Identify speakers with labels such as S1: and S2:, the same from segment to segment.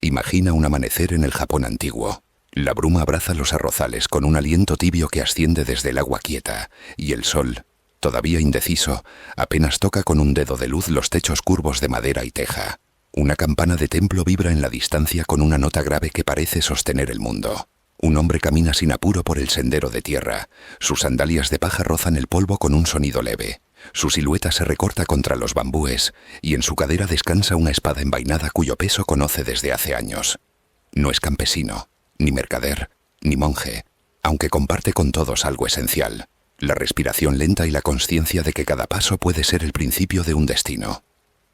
S1: Imagina un amanecer en el Japón antiguo. La bruma abraza los arrozales con un aliento tibio que asciende desde el agua quieta, y el sol, todavía indeciso, apenas toca con un dedo de luz los techos curvos de madera y teja. Una campana de templo vibra en la distancia con una nota grave que parece sostener el mundo. Un hombre camina sin apuro por el sendero de tierra. Sus sandalias de paja rozan el polvo con un sonido leve. Su silueta se recorta contra los bambúes y en su cadera descansa una espada envainada cuyo peso conoce desde hace años. No es campesino, ni mercader, ni monje, aunque comparte con todos algo esencial: la respiración lenta y la consciencia de que cada paso puede ser el principio de un destino.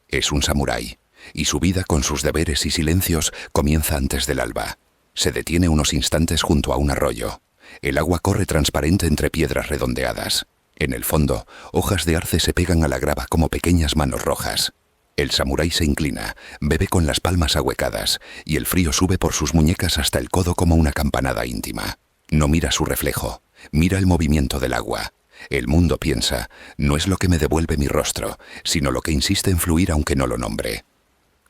S1: Es un samurái, y su vida con sus deberes y silencios comienza antes del alba. Se detiene unos instantes junto a un arroyo. El agua corre transparente entre piedras redondeadas. En el fondo, hojas de arce se pegan a la grava como pequeñas manos rojas. El samurái se inclina, bebe con las palmas ahuecadas, y el frío sube por sus muñecas hasta el codo como una campanada íntima. No mira su reflejo, mira el movimiento del agua. El mundo, piensa, no es lo que me devuelve mi rostro, sino lo que insiste en fluir aunque no lo nombre.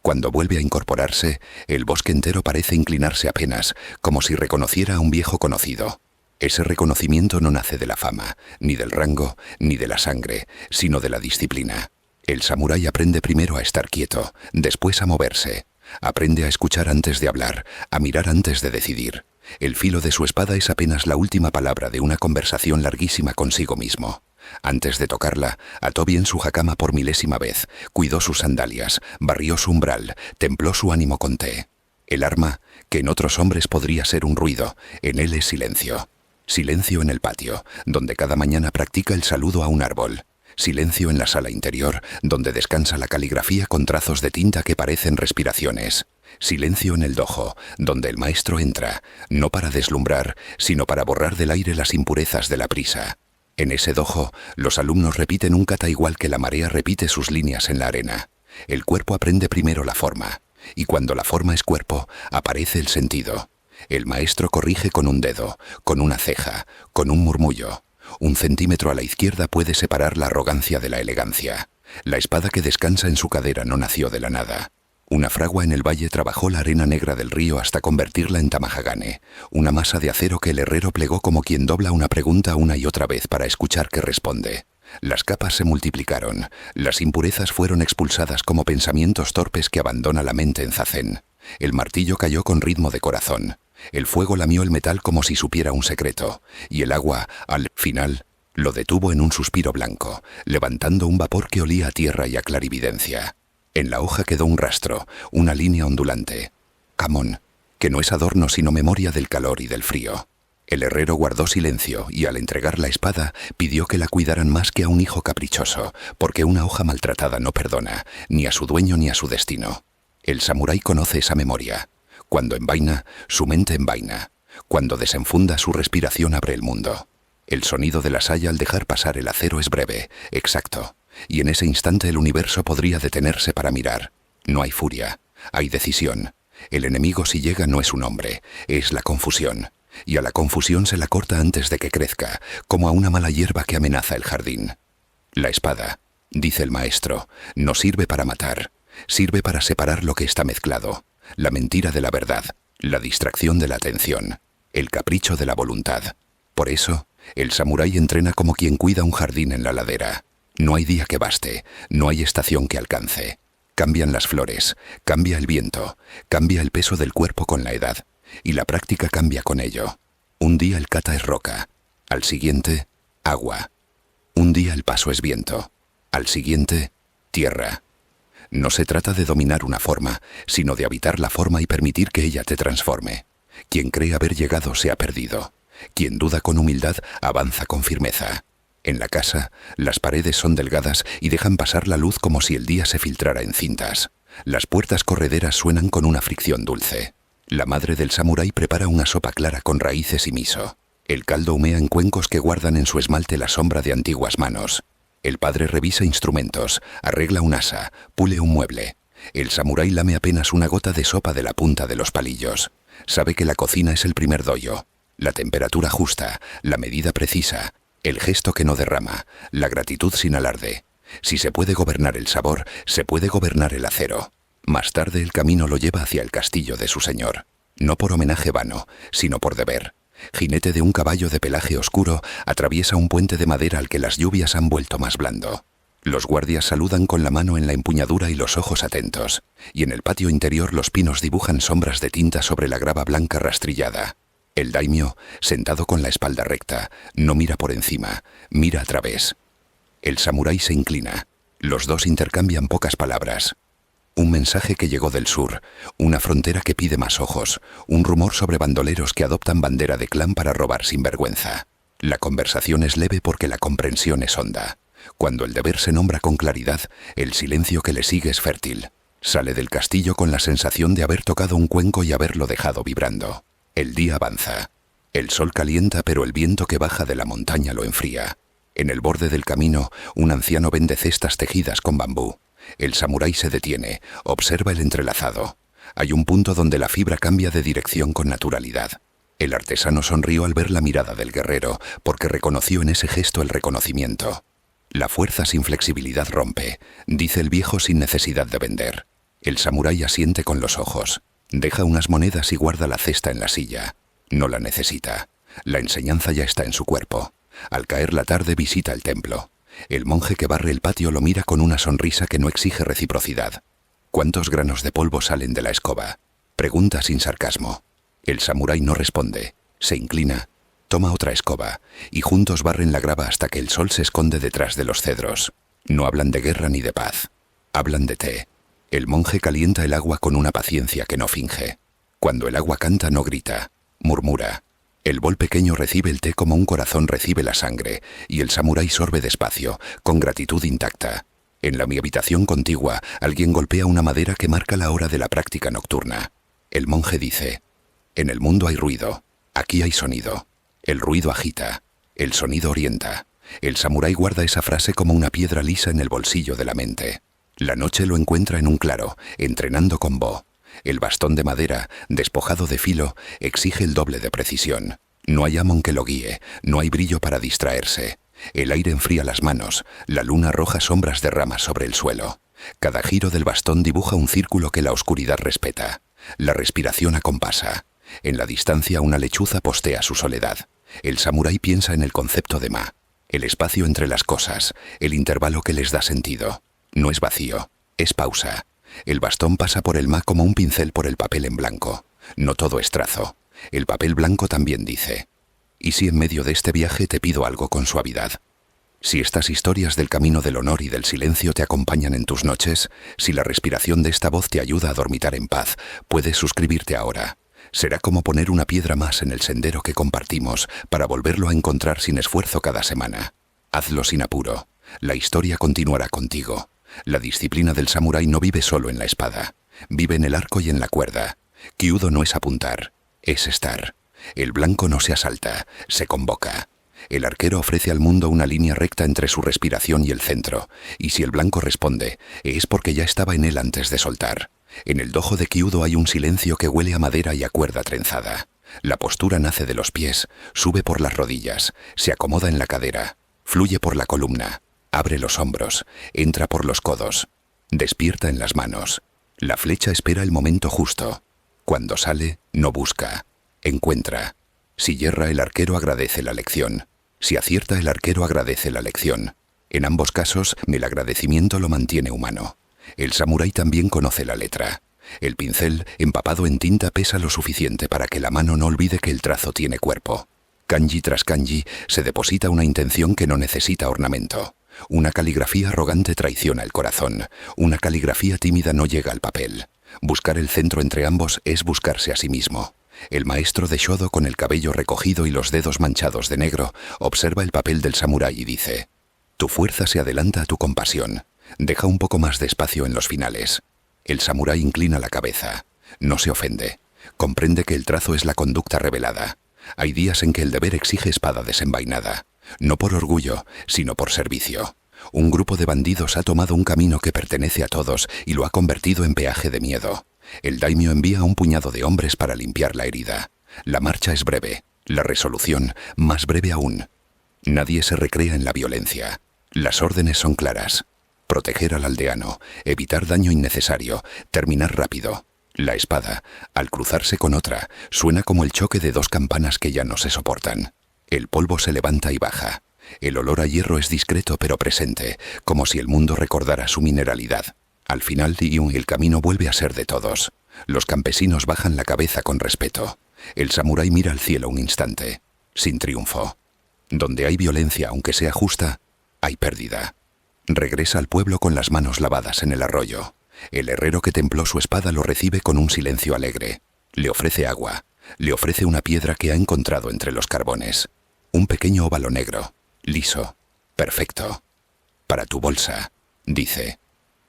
S1: Cuando vuelve a incorporarse, el bosque entero parece inclinarse apenas, como si reconociera a un viejo conocido. Ese reconocimiento no nace de la fama, ni del rango, ni de la sangre, sino de la disciplina. El samurái aprende primero a estar quieto, después a moverse. Aprende a escuchar antes de hablar, a mirar antes de decidir. El filo de su espada es apenas la última palabra de una conversación larguísima consigo mismo. Antes de tocarla, ató bien su hakama por milésima vez, cuidó sus sandalias, barrió su umbral, templó su ánimo con té. El arma, que en otros hombres podría ser un ruido, en él es silencio. Silencio en el patio, donde cada mañana practica el saludo a un árbol. Silencio en la sala interior, donde descansa la caligrafía con trazos de tinta que parecen respiraciones. Silencio en el dojo, donde el maestro entra, no para deslumbrar, sino para borrar del aire las impurezas de la prisa. En ese dojo, los alumnos repiten un kata igual que la marea repite sus líneas en la arena. El cuerpo aprende primero la forma, y cuando la forma es cuerpo, aparece el sentido. El maestro corrige con un dedo, con una ceja, con un murmullo. 1 centímetro a la izquierda puede separar la arrogancia de la elegancia. La espada que descansa en su cadera no nació de la nada. Una fragua en el valle trabajó la arena negra del río hasta convertirla en tamahagane, una masa de acero que el herrero plegó como quien dobla una pregunta una y otra vez para escuchar qué responde. Las capas se multiplicaron, las impurezas fueron expulsadas como pensamientos torpes que abandona la mente en zazen. El martillo cayó con ritmo de corazón. El fuego lamió el metal como si supiera un secreto, y el agua, al final, lo detuvo en un suspiro blanco, levantando un vapor que olía a tierra y a clarividencia. En la hoja quedó un rastro, una línea ondulante. Kamon, que no es adorno sino memoria del calor y del frío. El herrero guardó silencio y al entregar la espada pidió que la cuidaran más que a un hijo caprichoso, porque una hoja maltratada no perdona, ni a su dueño ni a su destino. El samurái conoce esa memoria. Cuando envaina, su mente envaina. Cuando desenfunda, su respiración abre el mundo. El sonido de la saya al dejar pasar el acero es breve, exacto, y en ese instante el universo podría detenerse para mirar. No hay furia, hay decisión. El enemigo si llega no es un hombre, es la confusión. Y a la confusión se la corta antes de que crezca, como a una mala hierba que amenaza el jardín. La espada, dice el maestro, no sirve para matar, sirve para separar lo que está mezclado. La mentira de la verdad, la distracción de la atención, el capricho de la voluntad. Por eso, el samurái entrena como quien cuida un jardín en la ladera. No hay día que baste, no hay estación que alcance. Cambian las flores, cambia el viento, cambia el peso del cuerpo con la edad, y la práctica cambia con ello. Un día el kata es roca, al siguiente, agua. Un día el paso es viento, al siguiente, tierra. No se trata de dominar una forma, sino de habitar la forma y permitir que ella te transforme. Quien cree haber llegado se ha perdido. Quien duda con humildad avanza con firmeza. En la casa, las paredes son delgadas y dejan pasar la luz como si el día se filtrara en cintas. Las puertas correderas suenan con una fricción dulce. La madre del samurái prepara una sopa clara con raíces y miso. El caldo humea en cuencos que guardan en su esmalte la sombra de antiguas manos. El padre revisa instrumentos, arregla un asa, pule un mueble. El samurái lame apenas una gota de sopa de la punta de los palillos. Sabe que la cocina es el primer doyo. La temperatura justa, la medida precisa, el gesto que no derrama, la gratitud sin alarde. Si se puede gobernar el sabor, se puede gobernar el acero. Más tarde el camino lo lleva hacia el castillo de su señor, no por homenaje vano, sino por deber. Jinete de un caballo de pelaje oscuro, atraviesa un puente de madera al que las lluvias han vuelto más blando. Los guardias saludan con la mano en la empuñadura y los ojos atentos, y en el patio interior los pinos dibujan sombras de tinta sobre la grava blanca rastrillada. El daimio, sentado con la espalda recta, no mira por encima, mira a través. El samurái se inclina. Los dos intercambian pocas palabras. Un mensaje que llegó del sur, una frontera que pide más ojos, un rumor sobre bandoleros que adoptan bandera de clan para robar sin vergüenza. La conversación es leve porque la comprensión es honda. Cuando el deber se nombra con claridad, el silencio que le sigue es fértil. Sale del castillo con la sensación de haber tocado un cuenco y haberlo dejado vibrando. El día avanza. El sol calienta, pero el viento que baja de la montaña lo enfría. En el borde del camino, un anciano vende cestas tejidas con bambú. El samurái se detiene, observa el entrelazado. Hay un punto donde la fibra cambia de dirección con naturalidad. El artesano sonrió al ver la mirada del guerrero, porque reconoció en ese gesto el reconocimiento. La fuerza sin flexibilidad rompe, dice el viejo sin necesidad de vender. El samurái asiente con los ojos. Deja unas monedas y guarda la cesta en la silla. No la necesita. La enseñanza ya está en su cuerpo. Al caer la tarde visita el templo. El monje que barre el patio lo mira con una sonrisa que no exige reciprocidad. ¿Cuántos granos de polvo salen de la escoba? Pregunta sin sarcasmo. El samurái no responde. Se inclina, toma otra escoba, y juntos barren la grava hasta que el sol se esconde detrás de los cedros. No hablan de guerra ni de paz. Hablan de té. El monje calienta el agua con una paciencia que no finge. Cuando el agua canta no grita, murmura. El bol pequeño recibe el té como un corazón recibe la sangre, y el samurái sorbe despacio, con gratitud intacta. En mi habitación contigua, alguien golpea una madera que marca la hora de la práctica nocturna. El monje dice: en el mundo hay ruido, aquí hay sonido. El ruido agita, el sonido orienta. El samurái guarda esa frase como una piedra lisa en el bolsillo de la mente. La noche lo encuentra en un claro, entrenando con bo. El bastón de madera, despojado de filo, exige el doble de precisión. No hay amon que lo guíe, no hay brillo para distraerse. El aire enfría las manos, la luna arroja sombras de ramas sobre el suelo. Cada giro del bastón dibuja un círculo que la oscuridad respeta. La respiración acompasa. En la distancia una lechuza postea su soledad. El samurái piensa en el concepto de ma. El espacio entre las cosas, el intervalo que les da sentido. No es vacío, es pausa. El bastón pasa por el ma como un pincel por el papel en blanco. No todo es trazo. El papel blanco también dice: ¿y si en medio de este viaje te pido algo con suavidad? Si estas historias del camino del honor y del silencio te acompañan en tus noches, si la respiración de esta voz te ayuda a dormitar en paz, puedes suscribirte ahora. Será como poner una piedra más en el sendero que compartimos para volverlo a encontrar sin esfuerzo cada semana. Hazlo sin apuro. La historia continuará contigo. La disciplina del samurái no vive solo en la espada. Vive en el arco y en la cuerda. Kyudo no es apuntar, es estar. El blanco no se asalta, se convoca. El arquero ofrece al mundo una línea recta entre su respiración y el centro, y si el blanco responde, es porque ya estaba en él antes de soltar. En el dojo de Kyudo hay un silencio que huele a madera y a cuerda trenzada. La postura nace de los pies, sube por las rodillas, se acomoda en la cadera, fluye por la columna, abre los hombros, entra por los codos, despierta en las manos. La flecha espera el momento justo. Cuando sale, no busca, encuentra. Si yerra, el arquero agradece la lección. Si acierta, el arquero agradece la lección. En ambos casos, el agradecimiento lo mantiene humano. El samurái también conoce la letra. El pincel, empapado en tinta, pesa lo suficiente para que la mano no olvide que el trazo tiene cuerpo. Kanji tras kanji se deposita una intención que no necesita ornamento. Una caligrafía arrogante traiciona el corazón. Una caligrafía tímida no llega al papel. Buscar el centro entre ambos es buscarse a sí mismo. El maestro de Shodo, con el cabello recogido y los dedos manchados de negro, observa el papel del samurái y dice: tu fuerza se adelanta a tu compasión. Deja un poco más de espacio en los finales. El samurái inclina la cabeza. No se ofende. Comprende que el trazo es la conducta revelada. Hay días en que el deber exige espada desenvainada. No por orgullo, sino por servicio. Un grupo de bandidos ha tomado un camino que pertenece a todos y lo ha convertido en peaje de miedo. El daimio envía a un puñado de hombres para limpiar la herida. La marcha es breve, la resolución más breve aún. Nadie se recrea en la violencia. Las órdenes son claras. Proteger al aldeano, evitar daño innecesario, terminar rápido. La espada, al cruzarse con otra, suena como el choque de dos campanas que ya no se soportan. El polvo se levanta y baja. El olor a hierro es discreto pero presente, como si el mundo recordara su mineralidad. Al final, el camino vuelve a ser de todos. Los campesinos bajan la cabeza con respeto. El samurái mira al cielo un instante, sin triunfo. Donde hay violencia, aunque sea justa, hay pérdida. Regresa al pueblo con las manos lavadas en el arroyo. El herrero que templó su espada lo recibe con un silencio alegre. Le ofrece agua. Le ofrece una piedra que ha encontrado entre los carbones. Un pequeño óvalo negro, liso, perfecto. Para tu bolsa, dice.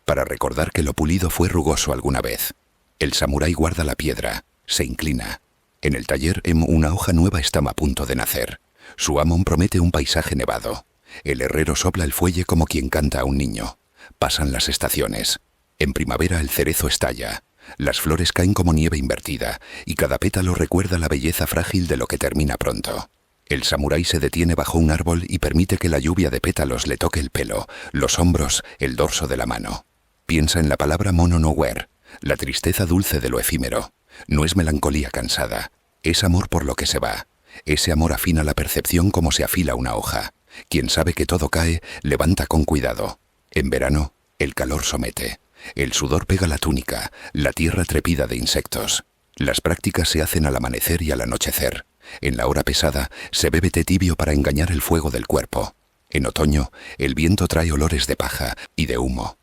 S1: Para recordar que lo pulido fue rugoso alguna vez. El samurái guarda la piedra, se inclina. En el taller, una hoja nueva está a punto de nacer. Su amo promete un paisaje nevado. El herrero sopla el fuelle como quien canta a un niño. Pasan las estaciones. En primavera el cerezo estalla. Las flores caen como nieve invertida, y cada pétalo recuerda la belleza frágil de lo que termina pronto. El samurái se detiene bajo un árbol y permite que la lluvia de pétalos le toque el pelo, los hombros, el dorso de la mano. Piensa en la palabra mono no where, la tristeza dulce de lo efímero. No es melancolía cansada, es amor por lo que se va. Ese amor afina la percepción como se afila una hoja. Quien sabe que todo cae, levanta con cuidado. En verano, el calor somete. El sudor pega la túnica, la tierra trepida de insectos. Las prácticas se hacen al amanecer y al anochecer. En la hora pesada, se bebe té tibio para engañar el fuego del cuerpo. En otoño, el viento trae olores de paja y de humo.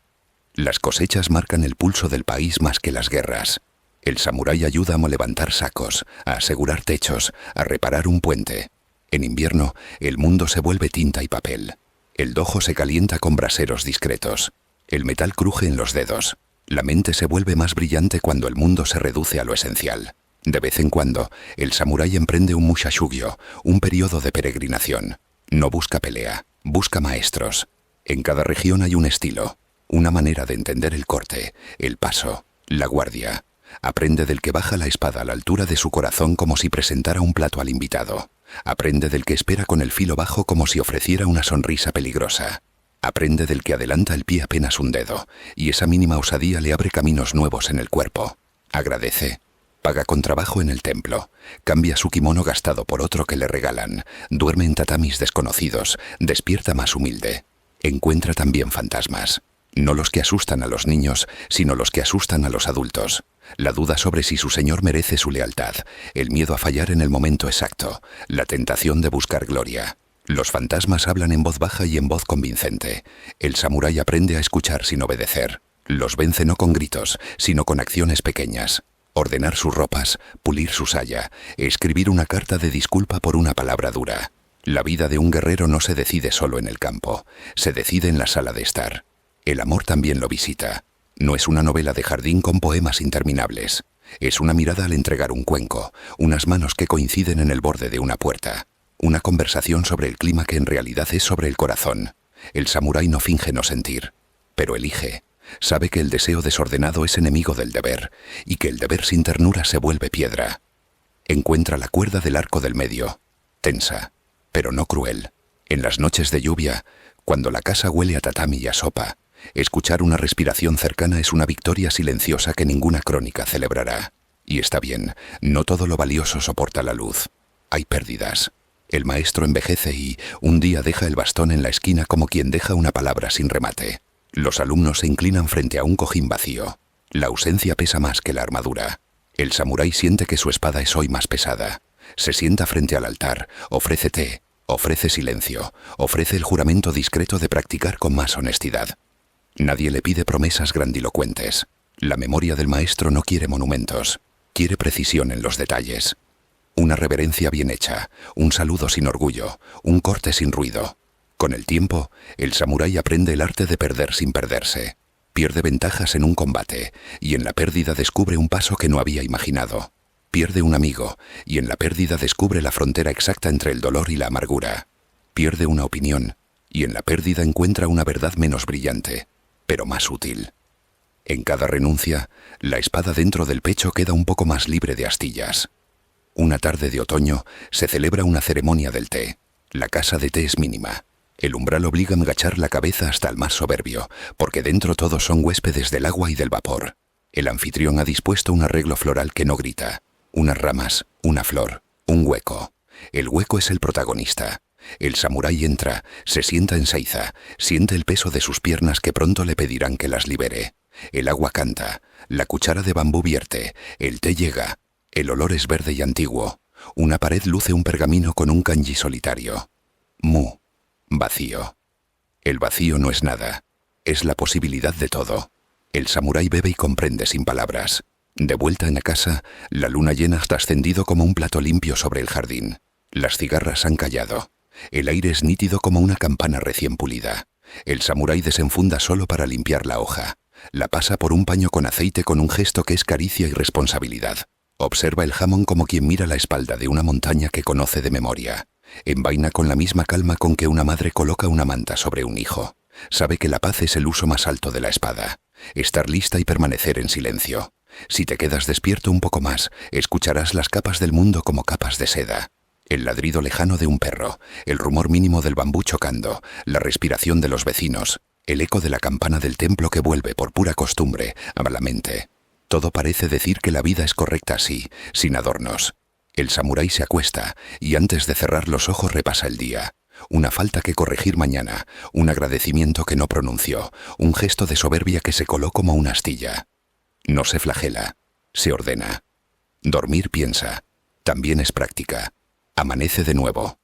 S1: Las cosechas marcan el pulso del país más que las guerras. El samurái ayuda a levantar sacos, a asegurar techos, a reparar un puente. En invierno, el mundo se vuelve tinta y papel. El dojo se calienta con braseros discretos. El metal cruje en los dedos. La mente se vuelve más brillante cuando el mundo se reduce a lo esencial. De vez en cuando, el samurái emprende un mushashugyo, un periodo de peregrinación. No busca pelea, busca maestros. En cada región hay un estilo, una manera de entender el corte, el paso, la guardia. Aprende del que baja la espada a la altura de su corazón como si presentara un plato al invitado. Aprende del que espera con el filo bajo como si ofreciera una sonrisa peligrosa. Aprende del que adelanta el pie apenas un dedo, y esa mínima osadía le abre caminos nuevos en el cuerpo. Agradece. Paga con trabajo en el templo. Cambia su kimono gastado por otro que le regalan. Duerme en tatamis desconocidos. Despierta más humilde. Encuentra también fantasmas. No los que asustan a los niños, sino los que asustan a los adultos. La duda sobre si su señor merece su lealtad. El miedo a fallar en el momento exacto. La tentación de buscar gloria. Los fantasmas hablan en voz baja y en voz convincente. El samurái aprende a escuchar sin obedecer. Los vence no con gritos, sino con acciones pequeñas. Ordenar sus ropas, pulir su saya, escribir una carta de disculpa por una palabra dura. La vida de un guerrero no se decide solo en el campo, se decide en la sala de estar. El amor también lo visita. No es una novela de jardín con poemas interminables. Es una mirada al entregar un cuenco, unas manos que coinciden en el borde de una puerta. Una conversación sobre el clima que en realidad es sobre el corazón. El samurái no finge no sentir, pero elige. Sabe que el deseo desordenado es enemigo del deber, y que el deber sin ternura se vuelve piedra. Encuentra la cuerda del arco del medio, tensa, pero no cruel. En las noches de lluvia, cuando la casa huele a tatami y a sopa, escuchar una respiración cercana es una victoria silenciosa que ninguna crónica celebrará. Y está bien, no todo lo valioso soporta la luz. Hay pérdidas. El maestro envejece y, un día deja el bastón en la esquina como quien deja una palabra sin remate. Los alumnos se inclinan frente a un cojín vacío. La ausencia pesa más que la armadura. El samurái siente que su espada es hoy más pesada. Se sienta frente al altar, ofrece té, ofrece silencio, ofrece el juramento discreto de practicar con más honestidad. Nadie le pide promesas grandilocuentes. La memoria del maestro no quiere monumentos, quiere precisión en los detalles. Una reverencia bien hecha, un saludo sin orgullo, un corte sin ruido. Con el tiempo, el samurái aprende el arte de perder sin perderse. Pierde ventajas en un combate, y en la pérdida descubre un paso que no había imaginado. Pierde un amigo, y en la pérdida descubre la frontera exacta entre el dolor y la amargura. Pierde una opinión, y en la pérdida encuentra una verdad menos brillante, pero más útil. En cada renuncia, la espada dentro del pecho queda un poco más libre de astillas. Una tarde de otoño se celebra una ceremonia del té. La casa de té es mínima. El umbral obliga a agachar la cabeza hasta el más soberbio, porque dentro todos son huéspedes del agua y del vapor. El anfitrión ha dispuesto un arreglo floral que no grita. Unas ramas, una flor, un hueco. El hueco es el protagonista. El samurái entra, se sienta en Seiza, siente el peso de sus piernas que pronto le pedirán que las libere. El agua canta, la cuchara de bambú vierte, el té llega. El olor es verde y antiguo. Una pared luce un pergamino con un kanji solitario. Mu. Vacío. El vacío no es nada. Es la posibilidad de todo. El samurái bebe y comprende sin palabras. De vuelta en la casa, la luna llena está ascendido como un plato limpio sobre el jardín. Las cigarras han callado. El aire es nítido como una campana recién pulida. El samurái desenfunda solo para limpiar la hoja. La pasa por un paño con aceite con un gesto que es caricia y responsabilidad. Observa el jamón como quien mira la espalda de una montaña que conoce de memoria. Envaina con la misma calma con que una madre coloca una manta sobre un hijo. Sabe que la paz es el uso más alto de la espada. Estar lista y permanecer en silencio. Si te quedas despierto un poco más, escucharás las capas del mundo como capas de seda. El ladrido lejano de un perro, el rumor mínimo del bambú chocando, la respiración de los vecinos, el eco de la campana del templo que vuelve por pura costumbre a la mente. Todo parece decir que la vida es correcta así, sin adornos. El samurái se acuesta y antes de cerrar los ojos repasa el día. Una falta que corregir mañana, un agradecimiento que no pronunció, un gesto de soberbia que se coló como una astilla. No se flagela, se ordena. Dormir piensa, también es práctica. Amanece de nuevo.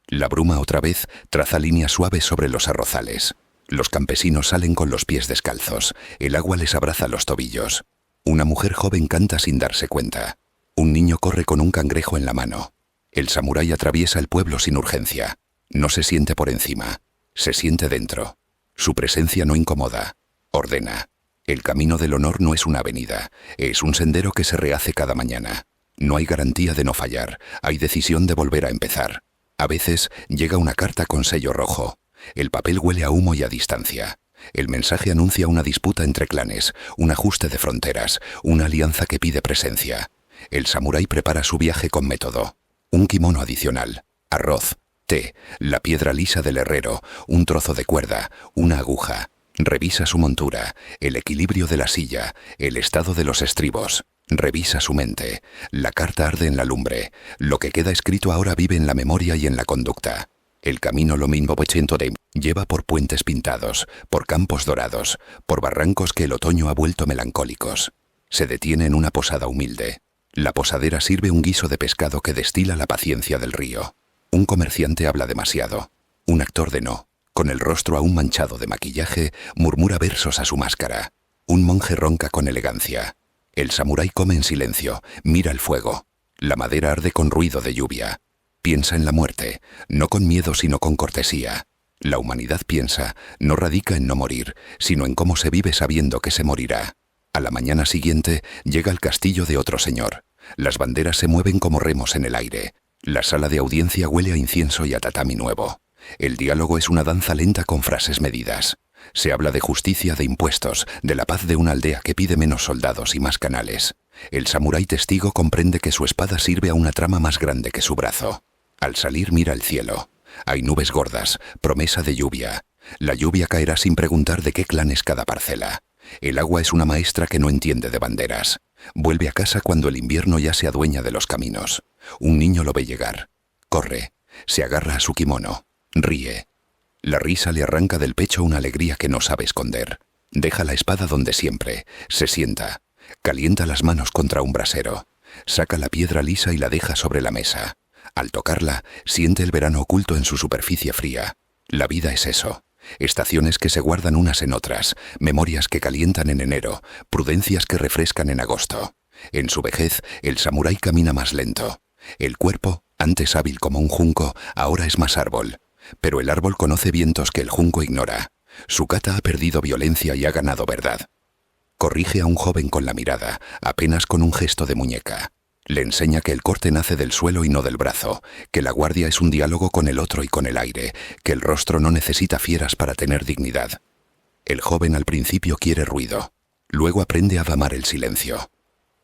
S1: La bruma otra vez traza líneas suaves sobre los arrozales. Los campesinos salen con los pies descalzos, el agua les abraza los tobillos. Una mujer joven canta sin darse cuenta. Un niño corre con un cangrejo en la mano. El samurái atraviesa el pueblo sin urgencia. No se siente por encima, se siente dentro. Su presencia no incomoda, ordena. El camino del honor no es una avenida, es un sendero que se rehace cada mañana. No hay garantía de no fallar, hay decisión de volver a empezar. A veces llega una carta con sello rojo. El papel huele a humo y a distancia. El mensaje anuncia una disputa entre clanes, un ajuste de fronteras, una alianza que pide presencia. El samurái prepara su viaje con método. Un kimono adicional, arroz, té, la piedra lisa del herrero, un trozo de cuerda, una aguja. Revisa su montura, el equilibrio de la silla, el estado de los estribos. Revisa su mente. La carta arde en la lumbre. Lo que queda escrito ahora vive en la memoria y en la conducta. El camino lo mismo de lleva por puentes pintados, por campos dorados, por barrancos que el otoño ha vuelto melancólicos. Se detiene en una posada humilde. La posadera sirve un guiso de pescado que destila la paciencia del río. Un comerciante habla demasiado. Un actor de no, con el rostro aún manchado de maquillaje, murmura versos a su máscara. Un monje ronca con elegancia. El samurái come en silencio, mira el fuego. La madera arde con ruido de lluvia. Piensa en la muerte, no con miedo sino con cortesía. La humanidad piensa, no radica en no morir, sino en cómo se vive sabiendo que se morirá. A la mañana siguiente llega al castillo de otro señor. Las banderas se mueven como remos en el aire. La sala de audiencia huele a incienso y a tatami nuevo. El diálogo es una danza lenta con frases medidas. Se habla de justicia, de impuestos, de la paz de una aldea que pide menos soldados y más canales. El samurái testigo comprende que su espada sirve a una trama más grande que su brazo. Al salir mira el cielo. Hay nubes gordas, promesa de lluvia. La lluvia caerá sin preguntar de qué clan es cada parcela. El agua es una maestra que no entiende de banderas. Vuelve a casa cuando el invierno ya se adueña de los caminos. Un niño lo ve llegar. Corre. Se agarra a su kimono. Ríe. La risa le arranca del pecho una alegría que no sabe esconder. Deja la espada donde siempre. Se sienta. Calienta las manos contra un brasero. Saca la piedra lisa y la deja sobre la mesa. Al tocarla, siente el verano oculto en su superficie fría. La vida es eso. Estaciones que se guardan unas en otras, memorias que calientan en enero, prudencias que refrescan en agosto. En su vejez, el samurái camina más lento. El cuerpo, antes hábil como un junco, ahora es más árbol. Pero el árbol conoce vientos que el junco ignora. Su kata ha perdido violencia y ha ganado verdad. Corrige a un joven con la mirada, apenas con un gesto de muñeca. Le enseña que el corte nace del suelo y no del brazo, que la guardia es un diálogo con el otro y con el aire, que el rostro no necesita fieras para tener dignidad. El joven al principio quiere ruido, luego aprende a amar el silencio.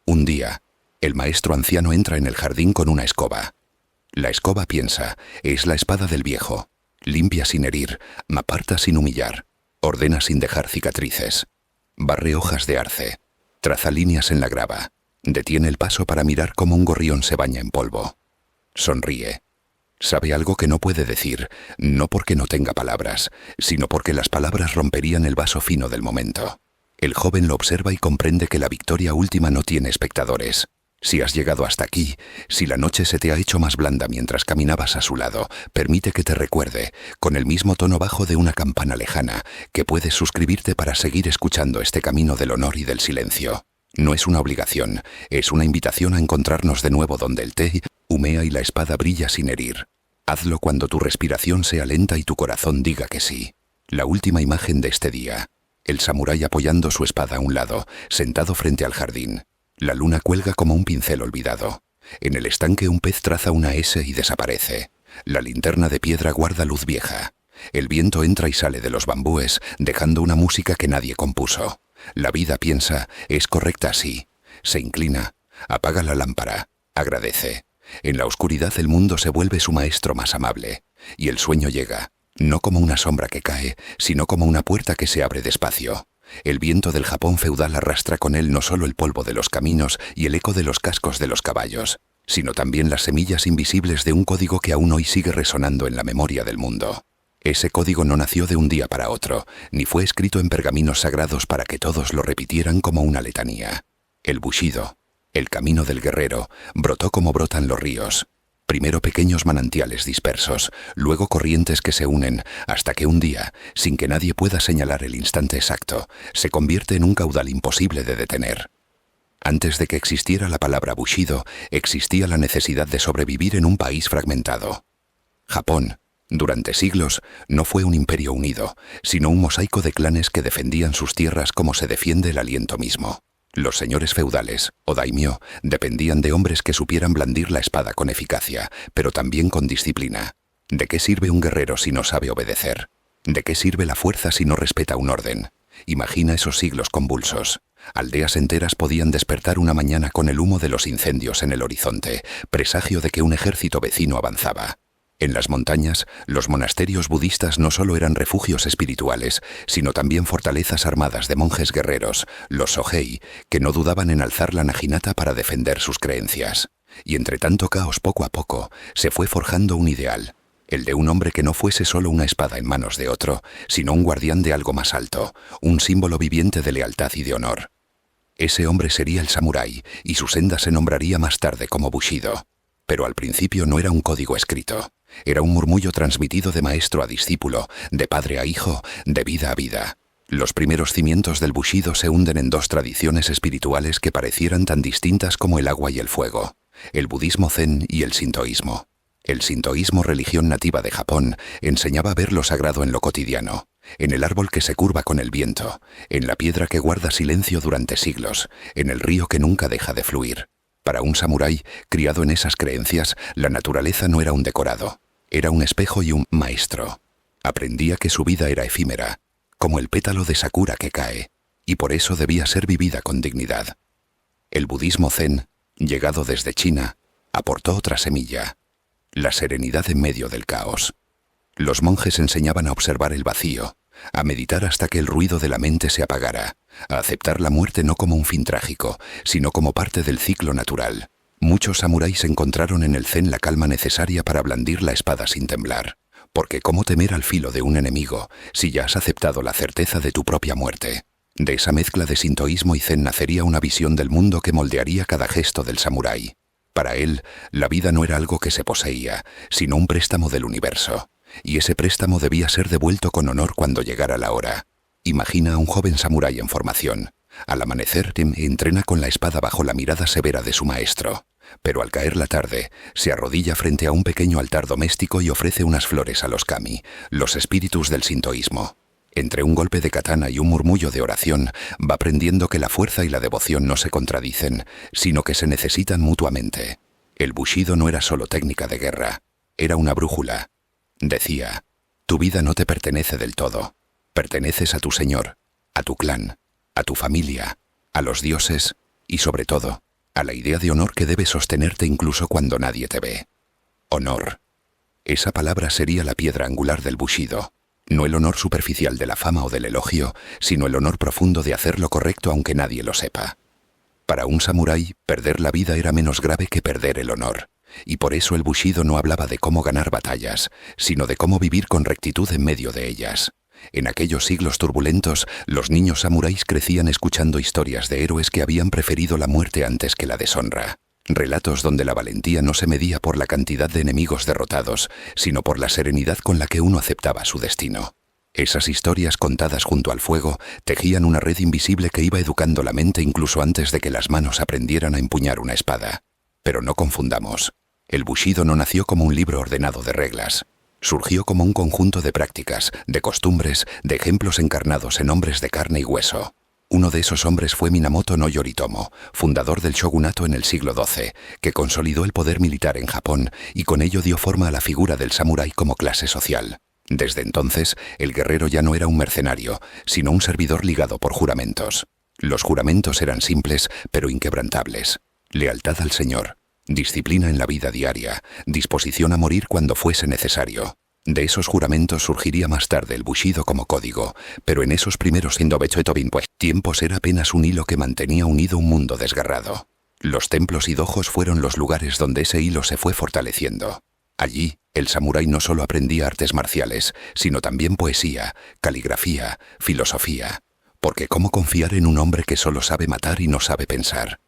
S1: Un día, el maestro anciano entra en el jardín con una escoba. La escoba piensa, es la espada del viejo. Limpia sin herir, aparta sin humillar, ordena sin dejar cicatrices. Barre hojas de arce, traza líneas en la grava, detiene el paso para mirar cómo un gorrión se baña en polvo. Sonríe. Sabe algo que no puede decir, no porque no tenga palabras, sino porque las palabras romperían el vaso fino del momento. El joven lo observa y comprende que la victoria última no tiene espectadores. Si has llegado hasta aquí, si la noche se te ha hecho más blanda mientras caminabas a su lado, permite que te recuerde, con el mismo tono bajo de una campana lejana, que puedes suscribirte para seguir escuchando este camino del honor y del silencio. No es una obligación, es una invitación a encontrarnos de nuevo donde el té humea y la espada brilla sin herir. Hazlo cuando tu respiración sea lenta y tu corazón diga que sí. La última imagen de este día. El samurái apoyando su espada a un lado, sentado frente al jardín. La luna cuelga como un pincel olvidado. En el estanque un pez traza una S y desaparece. La linterna de piedra guarda luz vieja. El viento entra y sale de los bambúes, dejando una música que nadie compuso. La vida piensa, es correcta así. Se inclina, apaga la lámpara, agradece. En la oscuridad el mundo se vuelve su maestro más amable. Y el sueño llega, no como una sombra que cae, sino como una puerta que se abre despacio. El viento del Japón feudal arrastra con él no solo el polvo de los caminos y el eco de los cascos de los caballos, sino también las semillas invisibles de un código que aún hoy sigue resonando en la memoria del mundo. Ese código no nació de un día para otro, ni fue escrito en pergaminos sagrados para que todos lo repitieran como una letanía. El Bushido, el camino del guerrero, brotó como brotan los ríos. Primero pequeños manantiales dispersos, luego corrientes que se unen, hasta que un día, sin que nadie pueda señalar el instante exacto, se convierte en un caudal imposible de detener. Antes de que existiera la palabra Bushido, existía la necesidad de sobrevivir en un país fragmentado. Japón, durante siglos, no fue un imperio unido, sino un mosaico de clanes que defendían sus tierras como se defiende el aliento mismo. Los señores feudales, o daimyo, dependían de hombres que supieran blandir la espada con eficacia, pero también con disciplina. ¿De qué sirve un guerrero si no sabe obedecer? ¿De qué sirve la fuerza si no respeta un orden? Imagina esos siglos convulsos. Aldeas enteras podían despertar una mañana con el humo de los incendios en el horizonte, presagio de que un ejército vecino avanzaba. En las montañas, los monasterios budistas no solo eran refugios espirituales, sino también fortalezas armadas de monjes guerreros, los Sohei, que no dudaban en alzar la naginata para defender sus creencias. Y entre tanto caos, poco a poco, se fue forjando un ideal, el de un hombre que no fuese solo una espada en manos de otro, sino un guardián de algo más alto, un símbolo viviente de lealtad y de honor. Ese hombre sería el samurái, y su senda se nombraría más tarde como Bushido. Pero al principio no era un código escrito. Era un murmullo transmitido de maestro a discípulo, de padre a hijo, de vida a vida. Los primeros cimientos del Bushido se hunden en dos tradiciones espirituales que parecieran tan distintas como el agua y el fuego: el budismo zen y el sintoísmo. El sintoísmo, religión nativa de Japón, enseñaba a ver lo sagrado en lo cotidiano, en el árbol que se curva con el viento, en la piedra que guarda silencio durante siglos, en el río que nunca deja de fluir. Para un samurái, criado en esas creencias, la naturaleza no era un decorado, era un espejo y un maestro. Aprendía que su vida era efímera, como el pétalo de sakura que cae, y por eso debía ser vivida con dignidad. El budismo zen, llegado desde China, aportó otra semilla: la serenidad en medio del caos. Los monjes enseñaban a observar el vacío, a meditar hasta que el ruido de la mente se apagara, a aceptar la muerte no como un fin trágico, sino como parte del ciclo natural. Muchos samuráis encontraron en el zen la calma necesaria para blandir la espada sin temblar, porque ¿cómo temer al filo de un enemigo si ya has aceptado la certeza de tu propia muerte? De esa mezcla de sintoísmo y zen nacería una visión del mundo que moldearía cada gesto del samurái. Para él, la vida no era algo que se poseía, sino un préstamo del universo. Y ese préstamo debía ser devuelto con honor cuando llegara la hora. Imagina a un joven samurái en formación. Al amanecer, entrena con la espada bajo la mirada severa de su maestro. Pero al caer la tarde, se arrodilla frente a un pequeño altar doméstico y ofrece unas flores a los kami, los espíritus del sintoísmo. Entre un golpe de katana y un murmullo de oración, va aprendiendo que la fuerza y la devoción no se contradicen, sino que se necesitan mutuamente. El Bushido no era solo técnica de guerra, era una brújula. Decía: tu vida no te pertenece del todo. Perteneces a tu señor, a tu clan, a tu familia, a los dioses y, sobre todo, a la idea de honor que debe sostenerte incluso cuando nadie te ve. Honor. Esa palabra sería la piedra angular del Bushido. No el honor superficial de la fama o del elogio, sino el honor profundo de hacer lo correcto aunque nadie lo sepa. Para un samurái, perder la vida era menos grave que perder el honor. Y por eso el Bushido no hablaba de cómo ganar batallas, sino de cómo vivir con rectitud en medio de ellas. En aquellos siglos turbulentos, los niños samuráis crecían escuchando historias de héroes que habían preferido la muerte antes que la deshonra. Relatos donde la valentía no se medía por la cantidad de enemigos derrotados, sino por la serenidad con la que uno aceptaba su destino. Esas historias contadas junto al fuego tejían una red invisible que iba educando la mente incluso antes de que las manos aprendieran a empuñar una espada. Pero no confundamos. El Bushido no nació como un libro ordenado de reglas. Surgió como un conjunto de prácticas, de costumbres, de ejemplos encarnados en hombres de carne y hueso. Uno de esos hombres fue Minamoto no Yoritomo, fundador del shogunato en el siglo XII, que consolidó el poder militar en Japón y con ello dio forma a la figura del samurái como clase social. Desde entonces, el guerrero ya no era un mercenario, sino un servidor ligado por juramentos. Los juramentos eran simples, pero inquebrantables. Lealtad al Señor, disciplina en la vida diaria, disposición a morir cuando fuese necesario. De esos juramentos surgiría más tarde el Bushido como código, pero en esos primeros tiempos era apenas un hilo que mantenía unido un mundo desgarrado. Los templos y dojos fueron los lugares donde ese hilo se fue fortaleciendo. Allí, el samurái no solo aprendía artes marciales, sino también poesía, caligrafía, filosofía. Porque ¿cómo confiar en un hombre que solo sabe matar y no sabe pensar?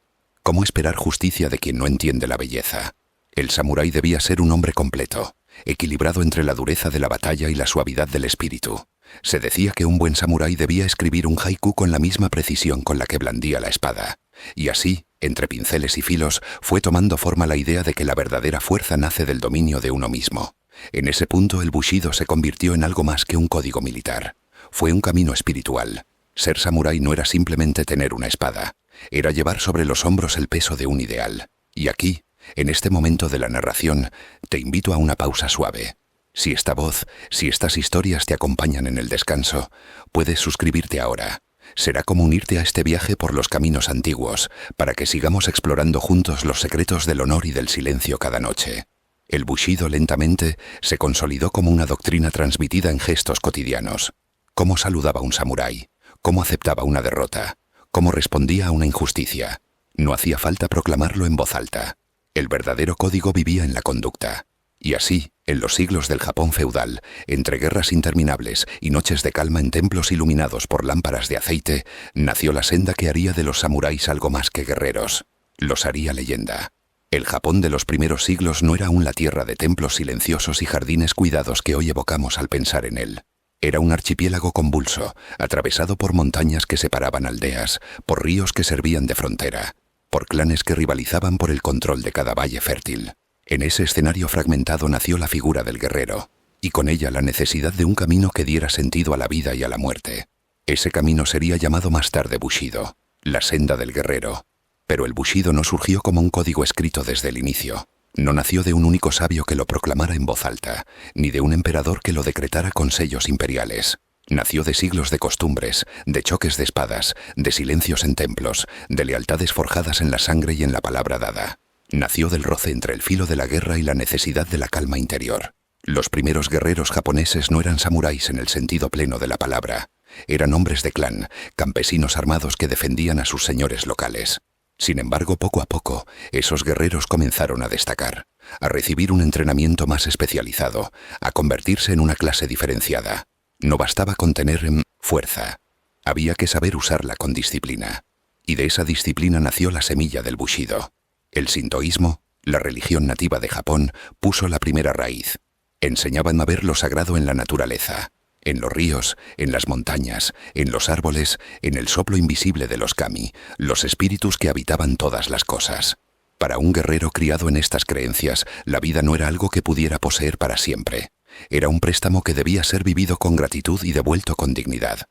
S1: ¿Cómo esperar justicia de quien no entiende la belleza? El samurái debía ser un hombre completo, equilibrado entre la dureza de la batalla y la suavidad del espíritu. Se decía que un buen samurái debía escribir un haiku con la misma precisión con la que blandía la espada. Y así, entre pinceles y filos, fue tomando forma la idea de que la verdadera fuerza nace del dominio de uno mismo. En ese punto el Bushido se convirtió en algo más que un código militar. Fue un camino espiritual. Ser samurái no era simplemente tener una espada, era llevar sobre los hombros el peso de un ideal. Y aquí, en este momento de la narración, te invito a una pausa suave. Si esta voz, si estas historias te acompañan en el descanso, puedes suscribirte ahora. Será como unirte a este viaje por los caminos antiguos, para que sigamos explorando juntos los secretos del honor y del silencio cada noche. El Bushido lentamente se consolidó como una doctrina transmitida en gestos cotidianos. Cómo saludaba un samurái, cómo aceptaba una derrota, cómo respondía a una injusticia. No hacía falta proclamarlo en voz alta. El verdadero código vivía en la conducta. Y así, en los siglos del Japón feudal, entre guerras interminables y noches de calma en templos iluminados por lámparas de aceite, nació la senda que haría de los samuráis algo más que guerreros. Los haría leyenda. El Japón de los primeros siglos no era aún la tierra de templos silenciosos y jardines cuidados que hoy evocamos al pensar en él. Era un archipiélago convulso, atravesado por montañas que separaban aldeas, por ríos que servían de frontera, por clanes que rivalizaban por el control de cada valle fértil. En ese escenario fragmentado nació la figura del guerrero, y con ella la necesidad de un camino que diera sentido a la vida y a la muerte. Ese camino sería llamado más tarde Bushido, la senda del guerrero. Pero el Bushido no surgió como un código escrito desde el inicio. No nació de un único sabio que lo proclamara en voz alta, ni de un emperador que lo decretara con sellos imperiales. Nació de siglos de costumbres, de choques de espadas, de silencios en templos, de lealtades forjadas en la sangre y en la palabra dada. Nació del roce entre el filo de la guerra y la necesidad de la calma interior. Los primeros guerreros japoneses no eran samuráis en el sentido pleno de la palabra. Eran hombres de clan, campesinos armados que defendían a sus señores locales. Sin embargo, poco a poco, esos guerreros comenzaron a destacar, a recibir un entrenamiento más especializado, a convertirse en una clase diferenciada. No bastaba con tener fuerza. Había que saber usarla con disciplina. Y de esa disciplina nació la semilla del Bushido. El sintoísmo, la religión nativa de Japón, puso la primera raíz. Enseñaban a ver lo sagrado en la naturaleza, en los ríos, en las montañas, en los árboles, en el soplo invisible de los kami, los espíritus que habitaban todas las cosas. Para un guerrero criado en estas creencias, la vida no era algo que pudiera poseer para siempre. Era un préstamo que debía ser vivido con gratitud y devuelto con dignidad.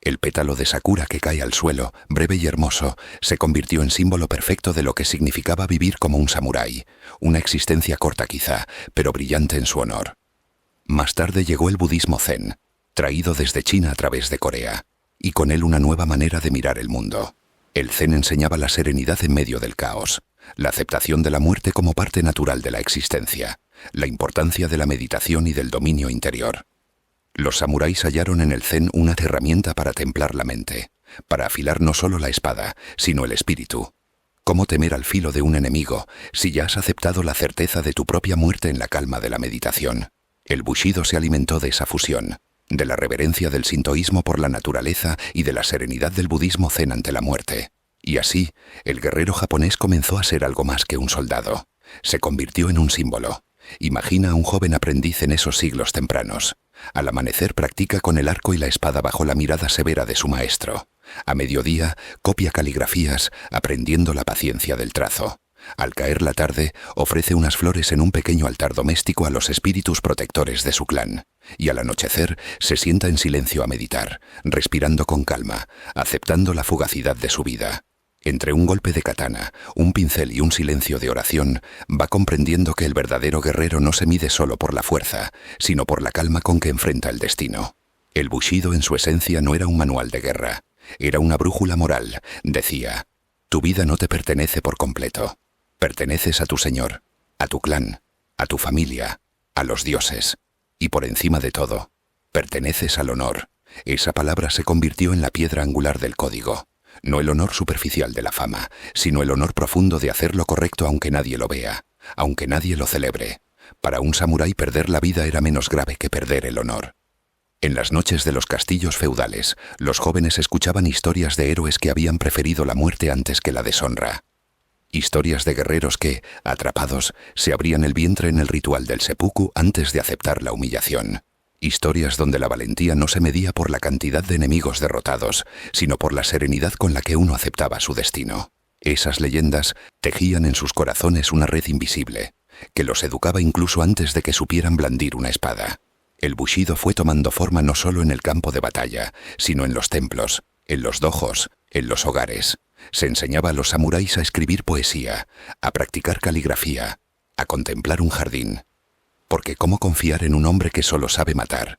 S1: El pétalo de sakura que cae al suelo, breve y hermoso, se convirtió en símbolo perfecto de lo que significaba vivir como un samurái, una existencia corta quizá, pero brillante en su honor. Más tarde llegó el budismo zen, traído desde China a través de Corea, y con él una nueva manera de mirar el mundo. El zen enseñaba la serenidad en medio del caos, la aceptación de la muerte como parte natural de la existencia, la importancia de la meditación y del dominio interior. Los samuráis hallaron en el zen una herramienta para templar la mente, para afilar no solo la espada, sino el espíritu. ¿Cómo temer al filo de un enemigo si ya has aceptado la certeza de tu propia muerte en la calma de la meditación? El Bushido se alimentó de esa fusión, de la reverencia del sintoísmo por la naturaleza y de la serenidad del budismo zen ante la muerte. Y así, el guerrero japonés comenzó a ser algo más que un soldado. Se convirtió en un símbolo. Imagina a un joven aprendiz en esos siglos tempranos. Al amanecer practica con el arco y la espada bajo la mirada severa de su maestro. A mediodía copia caligrafías, aprendiendo la paciencia del trazo. Al caer la tarde, ofrece unas flores en un pequeño altar doméstico a los espíritus protectores de su clan. Y al anochecer se sienta en silencio a meditar, respirando con calma, aceptando la fugacidad de su vida. Entre un golpe de katana, un pincel y un silencio de oración, va comprendiendo que el verdadero guerrero no se mide solo por la fuerza, sino por la calma con que enfrenta el destino. El Bushido en su esencia no era un manual de guerra, era una brújula moral. Decía: tu vida no te pertenece por completo. Perteneces a tu señor, a tu clan, a tu familia, a los dioses. Y por encima de todo, perteneces al honor. Esa palabra se convirtió en la piedra angular del código. No el honor superficial de la fama, sino el honor profundo de hacer lo correcto aunque nadie lo vea, aunque nadie lo celebre. Para un samurái perder la vida era menos grave que perder el honor. En las noches de los castillos feudales, los jóvenes escuchaban historias de héroes que habían preferido la muerte antes que la deshonra. Historias de guerreros que, atrapados, se abrían el vientre en el ritual del seppuku antes de aceptar la humillación. Historias donde la valentía no se medía por la cantidad de enemigos derrotados, sino por la serenidad con la que uno aceptaba su destino. Esas leyendas tejían en sus corazones una red invisible, que los educaba incluso antes de que supieran blandir una espada. El Bushido fue tomando forma no solo en el campo de batalla, sino en los templos, en los dojos, en los hogares. Se enseñaba a los samuráis a escribir poesía, a practicar caligrafía, a contemplar un jardín. Porque ¿cómo confiar en un hombre que solo sabe matar?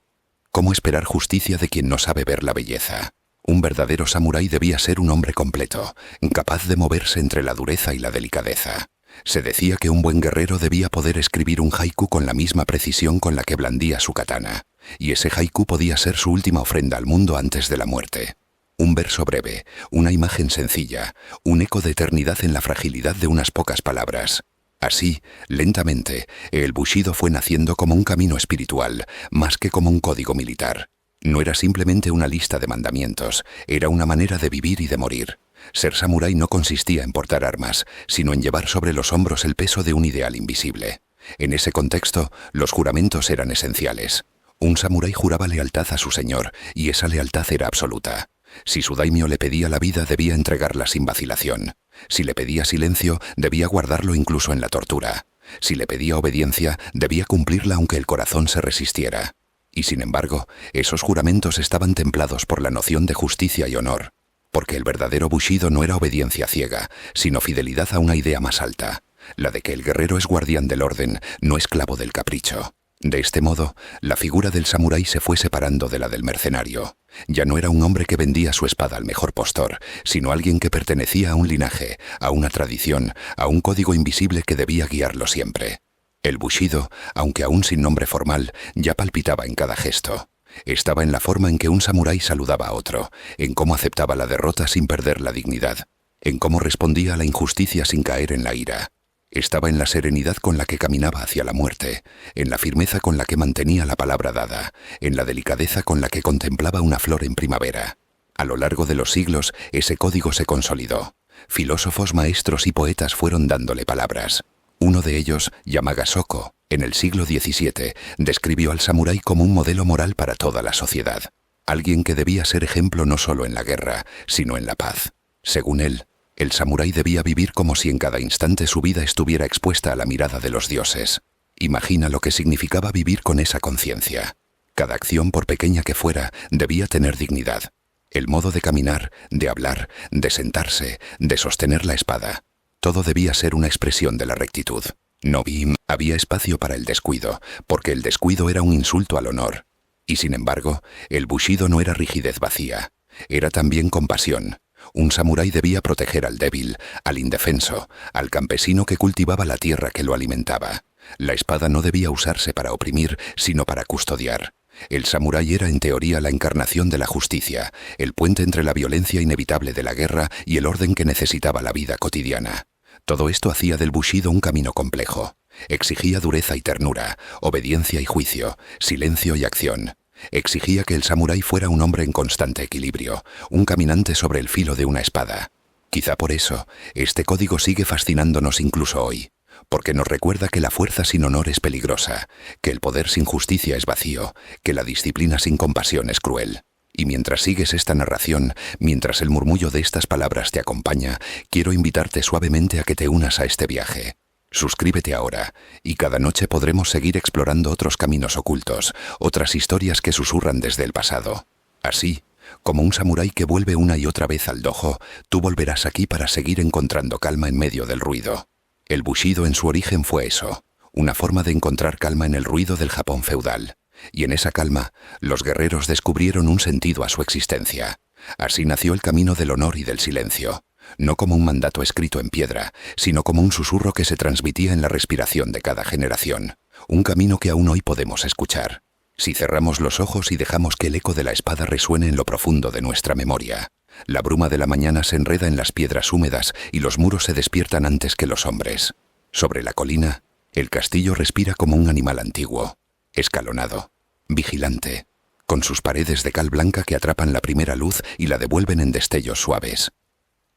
S1: ¿Cómo esperar justicia de quien no sabe ver la belleza? Un verdadero samurái debía ser un hombre completo, capaz de moverse entre la dureza y la delicadeza. Se decía que un buen guerrero debía poder escribir un haiku con la misma precisión con la que blandía su katana, y ese haiku podía ser su última ofrenda al mundo antes de la muerte. Un verso breve, una imagen sencilla, un eco de eternidad en la fragilidad de unas pocas palabras. Así, lentamente, el Bushido fue naciendo como un camino espiritual, más que como un código militar. No era simplemente una lista de mandamientos, era una manera de vivir y de morir. Ser samurái no consistía en portar armas, sino en llevar sobre los hombros el peso de un ideal invisible. En ese contexto, los juramentos eran esenciales. Un samurái juraba lealtad a su señor, y esa lealtad era absoluta. Si su daimyo le pedía la vida, debía entregarla sin vacilación. Si le pedía silencio, debía guardarlo incluso en la tortura. Si le pedía obediencia, debía cumplirla aunque el corazón se resistiera. Y sin embargo, esos juramentos estaban templados por la noción de justicia y honor. Porque el verdadero Bushido no era obediencia ciega, sino fidelidad a una idea más alta, la de que el guerrero es guardián del orden, no esclavo del capricho. De este modo, la figura del samurái se fue separando de la del mercenario. Ya no era un hombre que vendía su espada al mejor postor, sino alguien que pertenecía a un linaje, a una tradición, a un código invisible que debía guiarlo siempre. El Bushido, aunque aún sin nombre formal, ya palpitaba en cada gesto. Estaba en la forma en que un samurái saludaba a otro, en cómo aceptaba la derrota sin perder la dignidad, en cómo respondía a la injusticia sin caer en la ira. Estaba en la serenidad con la que caminaba hacia la muerte, en la firmeza con la que mantenía la palabra dada, en la delicadeza con la que contemplaba una flor en primavera. A lo largo de los siglos, ese código se consolidó. Filósofos, maestros y poetas fueron dándole palabras. Uno de ellos, Yamaga Shoko, en el siglo XVII, describió al samurái como un modelo moral para toda la sociedad. Alguien que debía ser ejemplo no solo en la guerra, sino en la paz. Según él, el samurái debía vivir como si en cada instante su vida estuviera expuesta a la mirada de los dioses. Imagina lo que significaba vivir con esa conciencia. Cada acción, por pequeña que fuera, debía tener dignidad. El modo de caminar, de hablar, de sentarse, de sostener la espada. Todo debía ser una expresión de la rectitud. No había espacio para el descuido, porque el descuido era un insulto al honor. Y sin embargo, el Bushido no era rigidez vacía, era también compasión. Un samurái debía proteger al débil, al indefenso, al campesino que cultivaba la tierra que lo alimentaba. La espada no debía usarse para oprimir, sino para custodiar. El samurái era en teoría la encarnación de la justicia, el puente entre la violencia inevitable de la guerra y el orden que necesitaba la vida cotidiana. Todo esto hacía del bushido un camino complejo. Exigía dureza y ternura, obediencia y juicio, silencio y acción. Exigía que el samurái fuera un hombre en constante equilibrio, un caminante sobre el filo de una espada. Quizá por eso, este código sigue fascinándonos incluso hoy, porque nos recuerda que la fuerza sin honor es peligrosa, que el poder sin justicia es vacío, que la disciplina sin compasión es cruel. Y mientras sigues esta narración, mientras el murmullo de estas palabras te acompaña, quiero invitarte suavemente a que te unas a este viaje. Suscríbete ahora, y cada noche podremos seguir explorando otros caminos ocultos, otras historias que susurran desde el pasado. Así, como un samurái que vuelve una y otra vez al dojo, tú volverás aquí para seguir encontrando calma en medio del ruido. El bushido en su origen fue eso, una forma de encontrar calma en el ruido del Japón feudal. Y en esa calma, los guerreros descubrieron un sentido a su existencia. Así nació el camino del honor y del silencio, no como un mandato escrito en piedra, sino como un susurro que se transmitía en la respiración de cada generación. Un camino que aún hoy podemos escuchar, si cerramos los ojos y dejamos que el eco de la espada resuene en lo profundo de nuestra memoria. La bruma de la mañana se enreda en las piedras húmedas y los muros se despiertan antes que los hombres. Sobre la colina, el castillo respira como un animal antiguo, escalonado, vigilante, con sus paredes de cal blanca que atrapan la primera luz y la devuelven en destellos suaves.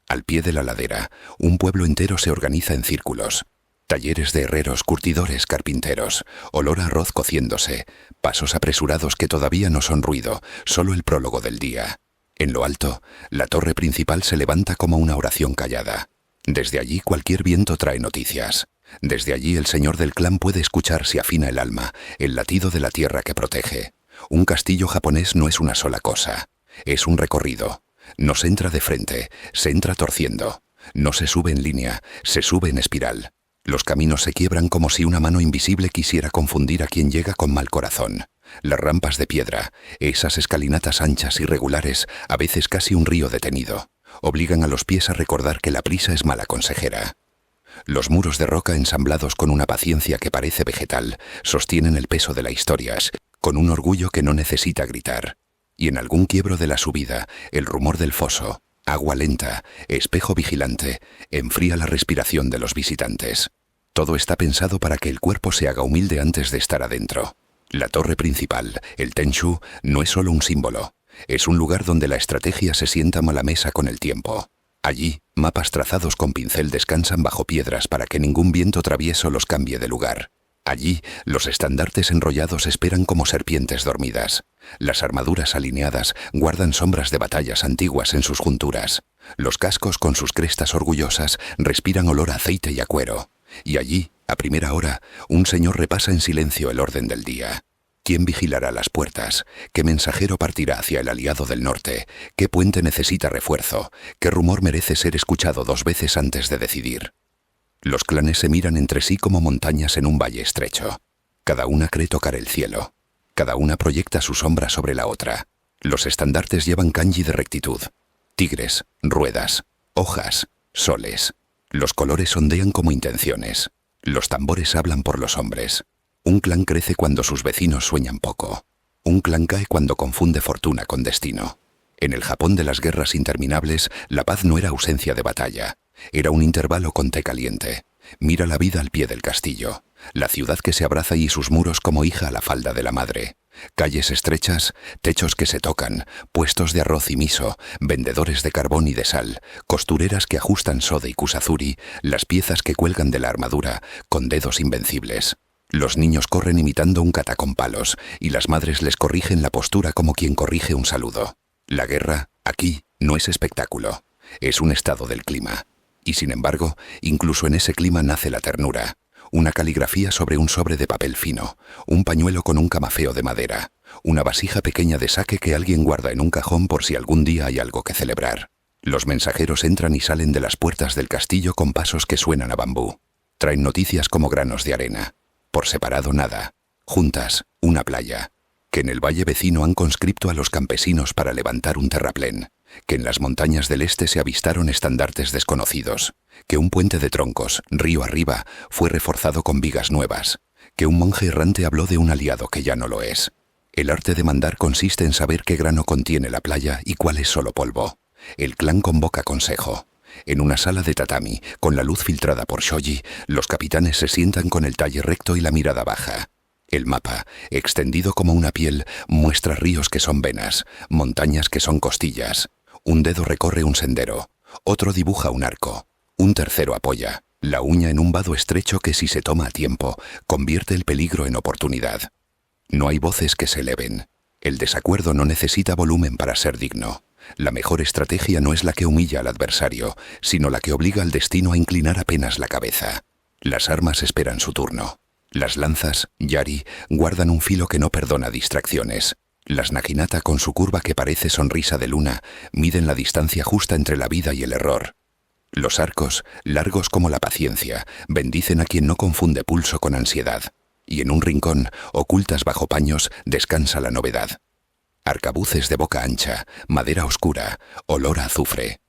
S1: Al pie de la ladera, un pueblo entero se organiza en círculos. Talleres de herreros, curtidores, carpinteros, olor a arroz cociéndose, pasos apresurados que todavía no son ruido, solo el prólogo del día. En lo alto, la torre principal se levanta como una oración callada. Desde allí cualquier viento trae noticias. Desde allí el señor del clan puede escuchar si afina el alma, el latido de la tierra que protege. Un castillo japonés no es una sola cosa, es un recorrido. No se entra de frente, se entra torciendo. No se sube en línea, se sube en espiral. Los caminos se quiebran como si una mano invisible quisiera confundir a quien llega con mal corazón. Las rampas de piedra, esas escalinatas anchas y regulares, a veces casi un río detenido, obligan a los pies a recordar que la prisa es mala consejera. Los muros de roca ensamblados con una paciencia que parece vegetal sostienen el peso de la historia, con un orgullo que no necesita gritar. Y en algún quiebro de la subida, el rumor del foso, agua lenta, espejo vigilante, enfría la respiración de los visitantes. Todo está pensado para que el cuerpo se haga humilde antes de estar adentro. La torre principal, el Tenshu, no es solo un símbolo. Es un lugar donde la estrategia se sienta a la mesa con el tiempo. Allí, mapas trazados con pincel descansan bajo piedras para que ningún viento travieso los cambie de lugar. Allí, los estandartes enrollados esperan como serpientes dormidas. Las armaduras alineadas guardan sombras de batallas antiguas en sus junturas. Los cascos con sus crestas orgullosas respiran olor a aceite y a cuero. Y allí, a primera hora, un señor repasa en silencio el orden del día. ¿Quién vigilará las puertas? ¿Qué mensajero partirá hacia el aliado del norte? ¿Qué puente necesita refuerzo? ¿Qué rumor merece ser escuchado 2 veces antes de decidir? Los clanes se miran entre sí como montañas en un valle estrecho. Cada una cree tocar el cielo. Cada una proyecta su sombra sobre la otra. Los estandartes llevan kanji de rectitud. Tigres, ruedas, hojas, soles. Los colores ondean como intenciones. Los tambores hablan por los hombres. Un clan crece cuando sus vecinos sueñan poco. Un clan cae cuando confunde fortuna con destino. En el Japón de las guerras interminables, la paz no era ausencia de batalla. Era un intervalo con té caliente. Mira la vida al pie del castillo. La ciudad que se abraza y sus muros como hija a la falda de la madre. Calles estrechas, techos que se tocan, puestos de arroz y miso, vendedores de carbón y de sal, costureras que ajustan sode y kusazuri, las piezas que cuelgan de la armadura, con dedos invencibles. Los niños corren imitando un kata con palos, y las madres les corrigen la postura como quien corrige un saludo. La guerra, aquí, no es espectáculo, es un estado del clima. Y sin embargo, incluso en ese clima nace la ternura. Una caligrafía sobre un sobre de papel fino, un pañuelo con un camafeo de madera, una vasija pequeña de sake que alguien guarda en un cajón por si algún día hay algo que celebrar. Los mensajeros entran y salen de las puertas del castillo con pasos que suenan a bambú. Traen noticias como granos de arena. Por separado nada. Juntas, una playa. Que en el valle vecino han conscripto a los campesinos para levantar un terraplén. que en las montañas del este se avistaron estandartes desconocidos, que un puente de troncos, río arriba, fue reforzado con vigas nuevas, que un monje errante habló de un aliado que ya no lo es. El arte de mandar consiste en saber qué grano contiene la playa y cuál es solo polvo. El clan convoca consejo. En una sala de tatami, con la luz filtrada por shoji, los capitanes se sientan con el talle recto y la mirada baja. El mapa, extendido como una piel, muestra ríos que son venas, montañas que son costillas. Un dedo recorre un sendero, otro dibuja un arco, un tercero apoya la uña en un vado estrecho que, si se toma a tiempo, convierte el peligro en oportunidad. No hay voces que se eleven. El desacuerdo no necesita volumen para ser digno. La mejor estrategia no es la que humilla al adversario, sino la que obliga al destino a inclinar apenas la cabeza. Las armas esperan su turno. Las lanzas, yari, guardan un filo que no perdona distracciones. Las naginata, con su curva que parece sonrisa de luna, miden la distancia justa entre la vida y el error. Los arcos, largos como la paciencia, bendicen a quien no confunde pulso con ansiedad. Y en un rincón, ocultas bajo paños, descansa la novedad. Arcabuces de boca ancha, madera oscura, olor a azufre.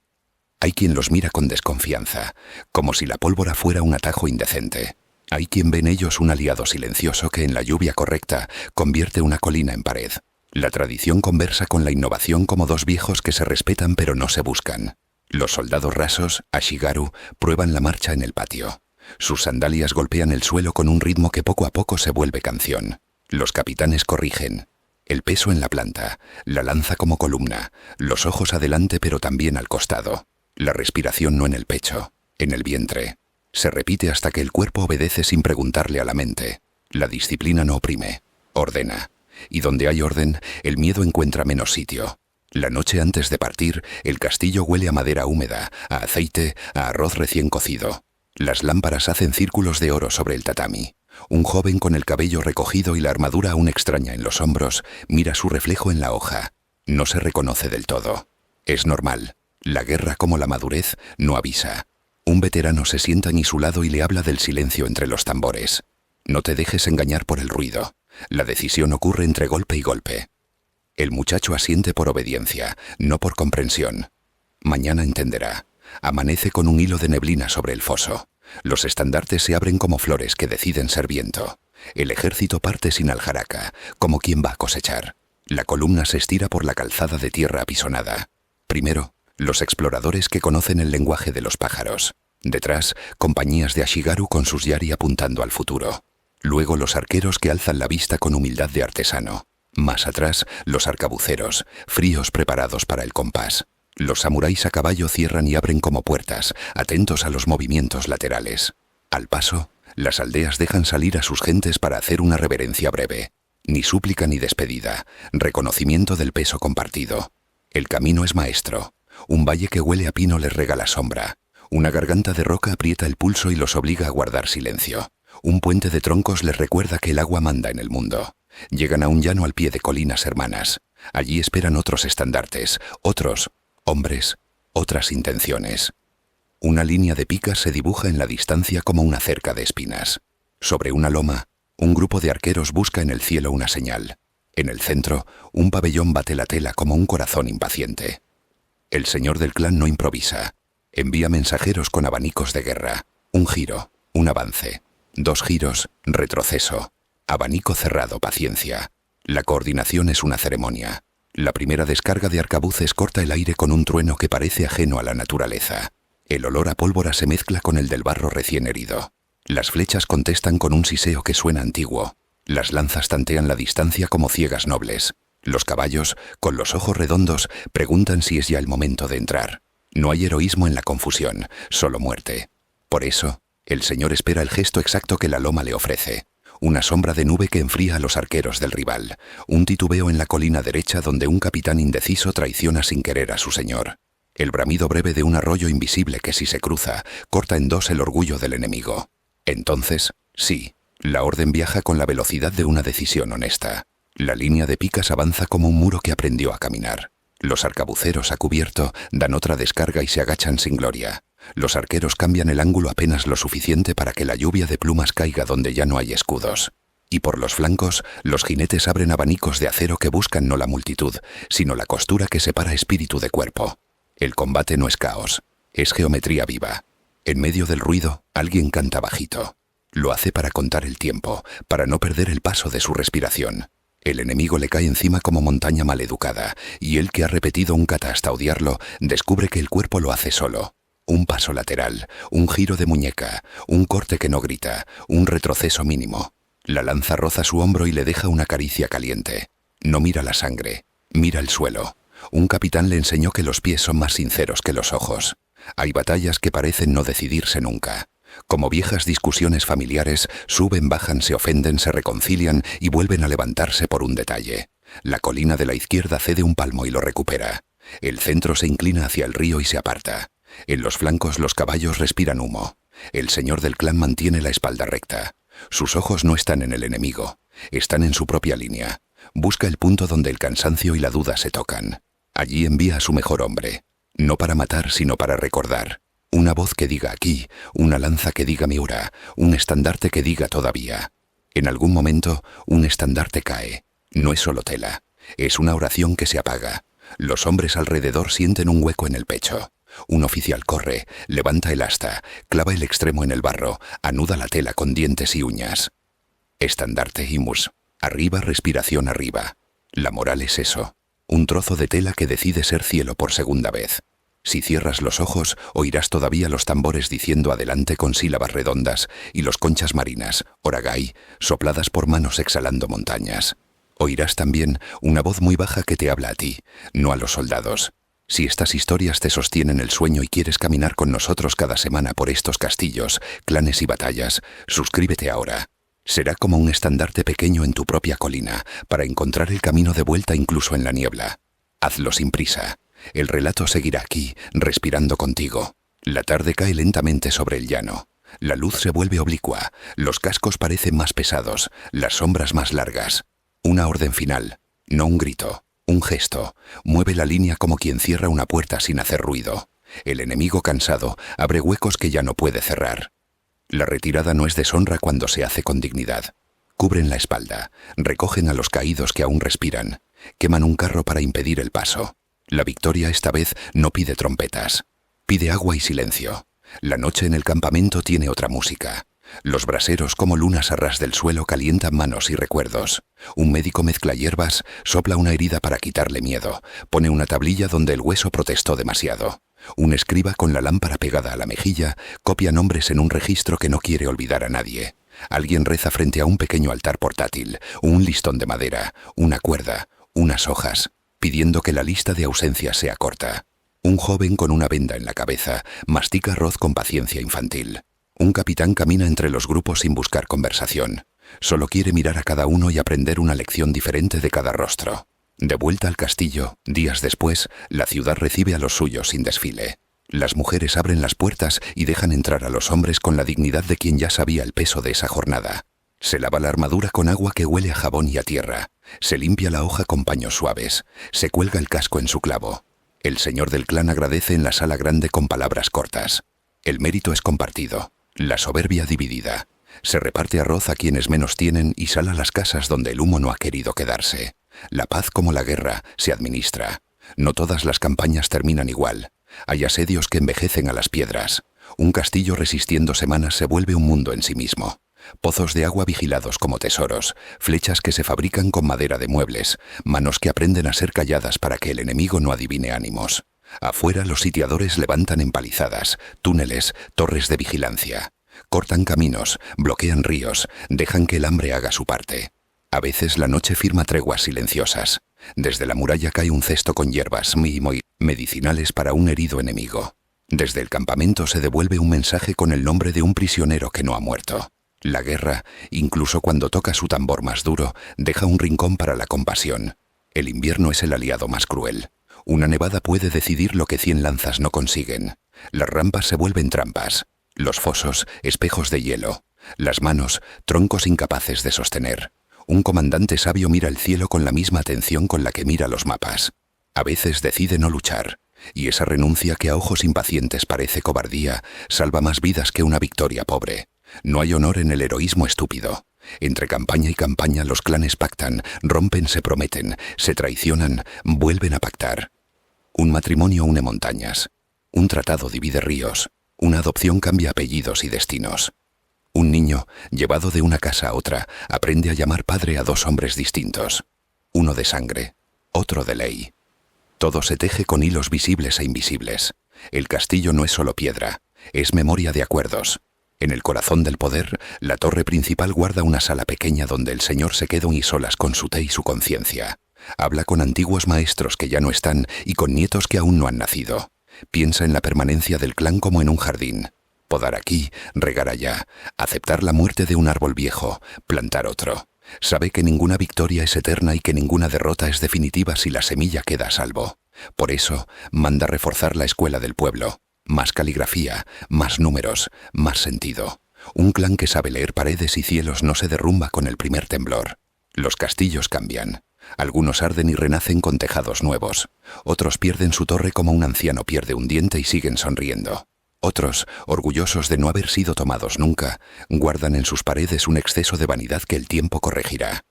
S1: Hay quien los mira con desconfianza, como si la pólvora fuera un atajo indecente. Hay quien ve en ellos un aliado silencioso que en la lluvia correcta convierte una colina en pared. La tradición conversa con la innovación como dos viejos que se respetan pero no se buscan. Los soldados rasos, Ashigaru, prueban la marcha en el patio. Sus sandalias golpean el suelo con un ritmo que poco a poco se vuelve canción. Los capitanes corrigen. El peso en la planta, la lanza como columna, los ojos adelante pero también al costado. La respiración no en el pecho, en el vientre. Se repite hasta que el cuerpo obedece sin preguntarle a la mente. La disciplina no oprime, ordena. Y donde hay orden, el miedo encuentra menos sitio. La noche antes de partir, el castillo huele a madera húmeda, a aceite, a arroz recién cocido. Las lámparas hacen círculos de oro sobre el tatami. Un joven con el cabello recogido y la armadura aún extraña en los hombros mira su reflejo en la hoja. No se reconoce del todo. Es normal. La guerra, como la madurez, no avisa. Un veterano se sienta en su lado y le habla del silencio entre los tambores. No te dejes engañar por el ruido. La decisión ocurre entre golpe y golpe. El muchacho asiente por obediencia, no por comprensión. Mañana entenderá. Amanece con un hilo de neblina sobre el foso. Los estandartes se abren como flores que deciden ser viento. El ejército parte sin aljaraca, como quien va a cosechar. La columna se estira por la calzada de tierra apisonada. Primero, los exploradores que conocen el lenguaje de los pájaros. Detrás, compañías de Ashigaru con sus yari apuntando al futuro. Luego los arqueros que alzan la vista con humildad de artesano. Más atrás, los arcabuceros, fríos preparados para el compás. Los samuráis a caballo cierran y abren como puertas, atentos a los movimientos laterales. Al paso, las aldeas dejan salir a sus gentes para hacer una reverencia breve. Ni súplica ni despedida, reconocimiento del peso compartido. El camino es maestro. Un valle que huele a pino les regala sombra. Una garganta de roca aprieta el pulso y los obliga a guardar silencio. Un puente de troncos les recuerda que el agua manda en el mundo. Llegan a un llano al pie de colinas hermanas. Allí esperan otros estandartes, otros hombres, otras intenciones. Una línea de picas se dibuja en la distancia como una cerca de espinas. Sobre una loma, un grupo de arqueros busca en el cielo una señal. En el centro, un pabellón bate la tela como un corazón impaciente. El señor del clan no improvisa. Envía mensajeros con abanicos de guerra. Un giro, un avance. 2 giros, retroceso. Abanico cerrado, paciencia. La coordinación es una ceremonia. La primera descarga de arcabuces corta el aire con un trueno que parece ajeno a la naturaleza. El olor a pólvora se mezcla con el del barro recién herido. Las flechas contestan con un siseo que suena antiguo. Las lanzas tantean la distancia como ciegas nobles. Los caballos, con los ojos redondos, preguntan si es ya el momento de entrar. No hay heroísmo en la confusión, solo muerte. Por eso, el señor espera el gesto exacto que la loma le ofrece. Una sombra de nube que enfría a los arqueros del rival. Un titubeo en la colina derecha donde un capitán indeciso traiciona sin querer a su señor. El bramido breve de un arroyo invisible que, si se cruza, corta en 2 el orgullo del enemigo. Entonces, sí, la orden viaja con la velocidad de una decisión honesta. La línea de picas avanza como un muro que aprendió a caminar. Los arcabuceros a cubierto dan otra descarga y se agachan sin gloria. Los arqueros cambian el ángulo apenas lo suficiente para que la lluvia de plumas caiga donde ya no hay escudos. Y por los flancos, los jinetes abren abanicos de acero que buscan no la multitud, sino la costura que separa espíritu de cuerpo. El combate no es caos, es geometría viva. En medio del ruido, alguien canta bajito. Lo hace para contar el tiempo, para no perder el paso de su respiración. El enemigo le cae encima como montaña maleducada, y él que ha repetido un kata hasta odiarlo, descubre que el cuerpo lo hace solo. Un paso lateral, un giro de muñeca, un corte que no grita, un retroceso mínimo. La lanza roza su hombro y le deja una caricia caliente. No mira la sangre, mira el suelo. Un capitán le enseñó que los pies son más sinceros que los ojos. Hay batallas que parecen no decidirse nunca. Como viejas discusiones familiares, suben, bajan, se ofenden, se reconcilian y vuelven a levantarse por un detalle. La colina de la izquierda cede un palmo y lo recupera. El centro se inclina hacia el río y se aparta. En los flancos los caballos respiran humo. El señor del clan mantiene la espalda recta. Sus ojos no están en el enemigo, están en su propia línea. Busca el punto donde el cansancio y la duda se tocan. Allí envía a su mejor hombre, no para matar sino para recordar. Una voz que diga aquí, una lanza que diga Miura, un estandarte que diga todavía. En algún momento, un estandarte cae. No es solo tela, es una oración que se apaga. Los hombres alrededor sienten un hueco en el pecho. Un oficial corre, levanta el asta, clava el extremo en el barro, anuda la tela con dientes y uñas. Estandarte imus. Arriba, respiración arriba. La moral es eso. Un trozo de tela que decide ser cielo por segunda vez. Si cierras los ojos, oirás todavía los tambores diciendo adelante con sílabas redondas y los conchas marinas, oragai, sopladas por manos exhalando montañas. Oirás también una voz muy baja que te habla a ti, no a los soldados. Si estas historias te sostienen el sueño y quieres caminar con nosotros cada semana por estos castillos, clanes y batallas, suscríbete ahora. Será como un estandarte pequeño en tu propia colina, para encontrar el camino de vuelta incluso en la niebla. Hazlo sin prisa. El relato seguirá aquí, respirando contigo. La tarde cae lentamente sobre el llano. La luz se vuelve oblicua, los cascos parecen más pesados, las sombras más largas. Una orden final, no un grito. Un gesto, mueve la línea como quien cierra una puerta sin hacer ruido. El enemigo cansado abre huecos que ya no puede cerrar. La retirada no es deshonra cuando se hace con dignidad. Cubren la espalda, recogen a los caídos que aún respiran, queman un carro para impedir el paso. La victoria esta vez no pide trompetas, pide agua y silencio. La noche en el campamento tiene otra música. Los braseros como lunas a ras del suelo calientan manos y recuerdos. Un médico mezcla hierbas, sopla una herida para quitarle miedo, pone una tablilla donde el hueso protestó demasiado. Un escriba con la lámpara pegada a la mejilla copia nombres en un registro que no quiere olvidar a nadie. Alguien reza frente a un pequeño altar portátil, un listón de madera, una cuerda, unas hojas, pidiendo que la lista de ausencias sea corta. Un joven con una venda en la cabeza mastica arroz con paciencia infantil. Un capitán camina entre los grupos sin buscar conversación. Solo quiere mirar a cada uno y aprender una lección diferente de cada rostro. De vuelta al castillo, días después, la ciudad recibe a los suyos sin desfile. Las mujeres abren las puertas y dejan entrar a los hombres con la dignidad de quien ya sabía el peso de esa jornada. Se lava la armadura con agua que huele a jabón y a tierra. Se limpia la hoja con paños suaves. Se cuelga el casco en su clavo. El señor del clan agradece en la sala grande con palabras cortas. El mérito es compartido. La soberbia dividida. Se reparte arroz a quienes menos tienen y sal a las casas donde el humo no ha querido quedarse. La paz como la guerra se administra. No todas las campañas terminan igual. Hay asedios que envejecen a las piedras. Un castillo resistiendo semanas se vuelve un mundo en sí mismo. Pozos de agua vigilados como tesoros, flechas que se fabrican con madera de muebles, manos que aprenden a ser calladas para que el enemigo no adivine ánimos. Afuera los sitiadores levantan empalizadas, túneles, torres de vigilancia. Cortan caminos, bloquean ríos, dejan que el hambre haga su parte. A veces la noche firma treguas silenciosas. Desde la muralla cae un cesto con hierbas muy medicinales para un herido enemigo. Desde el campamento se devuelve un mensaje con el nombre de un prisionero que no ha muerto. La guerra, incluso cuando toca su tambor más duro, deja un rincón para la compasión. El invierno es el aliado más cruel. Una nevada puede decidir lo que 100 lanzas no consiguen. Las rampas se vuelven trampas. Los fosos, espejos de hielo. Las manos, troncos incapaces de sostener. Un comandante sabio mira el cielo con la misma atención con la que mira los mapas. A veces decide no luchar. Y esa renuncia que a ojos impacientes parece cobardía, salva más vidas que una victoria pobre. No hay honor en el heroísmo estúpido. Entre campaña y campaña los clanes pactan, rompen, se prometen, se traicionan, vuelven a pactar. Un matrimonio une montañas. Un tratado divide ríos. Una adopción cambia apellidos y destinos. Un niño, llevado de una casa a otra, aprende a llamar padre a dos hombres distintos. Uno de sangre, otro de ley. Todo se teje con hilos visibles e invisibles. El castillo no es solo piedra, es memoria de acuerdos. En el corazón del poder, la torre principal guarda una sala pequeña donde el señor se queda y solas con su té y su conciencia. Habla con antiguos maestros que ya no están y con nietos que aún no han nacido. Piensa en la permanencia del clan como en un jardín. Podar aquí, regar allá, aceptar la muerte de un árbol viejo, plantar otro. Sabe que ninguna victoria es eterna y que ninguna derrota es definitiva si la semilla queda a salvo. Por eso, manda reforzar la escuela del pueblo. Más caligrafía, más números, más sentido. Un clan que sabe leer paredes y cielos no se derrumba con el primer temblor. Los castillos cambian. Algunos arden y renacen con tejados nuevos. Otros pierden su torre como un anciano pierde un diente y siguen sonriendo. Otros, orgullosos de no haber sido tomados nunca, guardan en sus paredes un exceso de vanidad que el tiempo corregirá.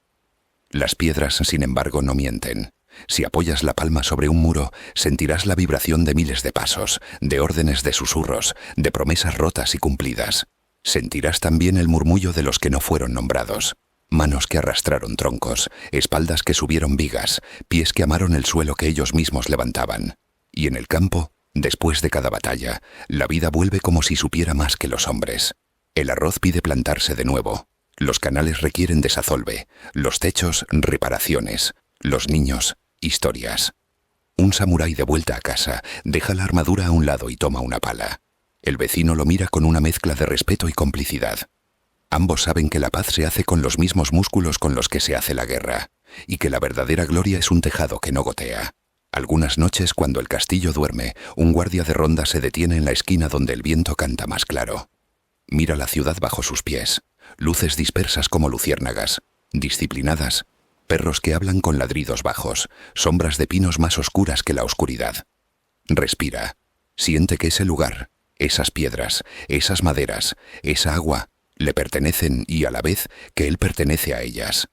S1: Las piedras, sin embargo, no mienten. Si apoyas la palma sobre un muro, sentirás la vibración de miles de pasos, de órdenes, de susurros, de promesas rotas y cumplidas. Sentirás también el murmullo de los que no fueron nombrados. Manos que arrastraron troncos, espaldas que subieron vigas, pies que amaron el suelo que ellos mismos levantaban. Y en el campo, después de cada batalla, la vida vuelve como si supiera más que los hombres. El arroz pide plantarse de nuevo. Los canales requieren desasolve. Los techos, reparaciones. Los niños, historias. Un samurái de vuelta a casa deja la armadura a un lado y toma una pala. El vecino lo mira con una mezcla de respeto y complicidad. Ambos saben que la paz se hace con los mismos músculos con los que se hace la guerra, y que la verdadera gloria es un tejado que no gotea. Algunas noches, cuando el castillo duerme, un guardia de ronda se detiene en la esquina donde el viento canta más claro. Mira la ciudad bajo sus pies, luces dispersas como luciérnagas, disciplinadas, perros que hablan con ladridos bajos, sombras de pinos más oscuras que la oscuridad. Respira, siente que ese lugar, esas piedras, esas maderas, esa agua, le pertenecen y a la vez que él pertenece a ellas.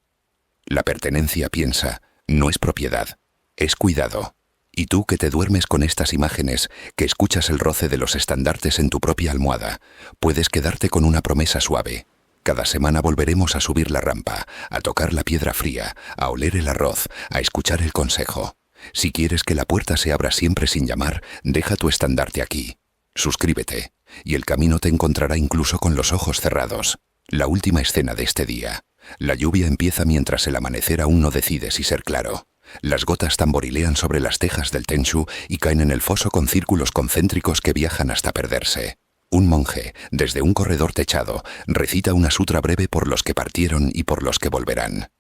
S1: La pertenencia, piensa, no es propiedad, es cuidado. Y tú que te duermes con estas imágenes, que escuchas el roce de los estandartes en tu propia almohada, puedes quedarte con una promesa suave. Cada semana volveremos a subir la rampa, a tocar la piedra fría, a oler el arroz, a escuchar el consejo. Si quieres que la puerta se abra siempre sin llamar, deja tu estandarte aquí. Suscríbete, y el camino te encontrará incluso con los ojos cerrados. La última escena de este día. La lluvia empieza mientras el amanecer aún no decide si ser claro. Las gotas tamborilean sobre las tejas del Tenchu y caen en el foso con círculos concéntricos que viajan hasta perderse. Un monje, desde un corredor techado, recita una sutra breve por los que partieron y por los que volverán.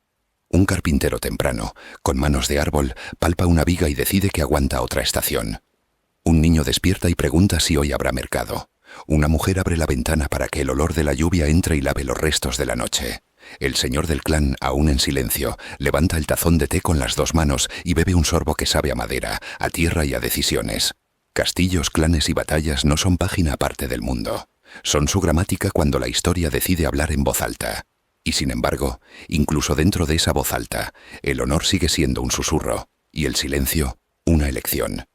S1: Un carpintero temprano, con manos de árbol, palpa una viga y decide que aguanta otra estación. Un niño despierta y pregunta si hoy habrá mercado. Una mujer abre la ventana para que el olor de la lluvia entre y lave los restos de la noche. El señor del clan, aún en silencio, levanta el tazón de té con las dos manos y bebe un sorbo que sabe a madera, a tierra y a decisiones. Castillos, clanes y batallas no son página aparte del mundo. Son su gramática cuando la historia decide hablar en voz alta. Y sin embargo, incluso dentro de esa voz alta, el honor sigue siendo un susurro, y el silencio, una elección.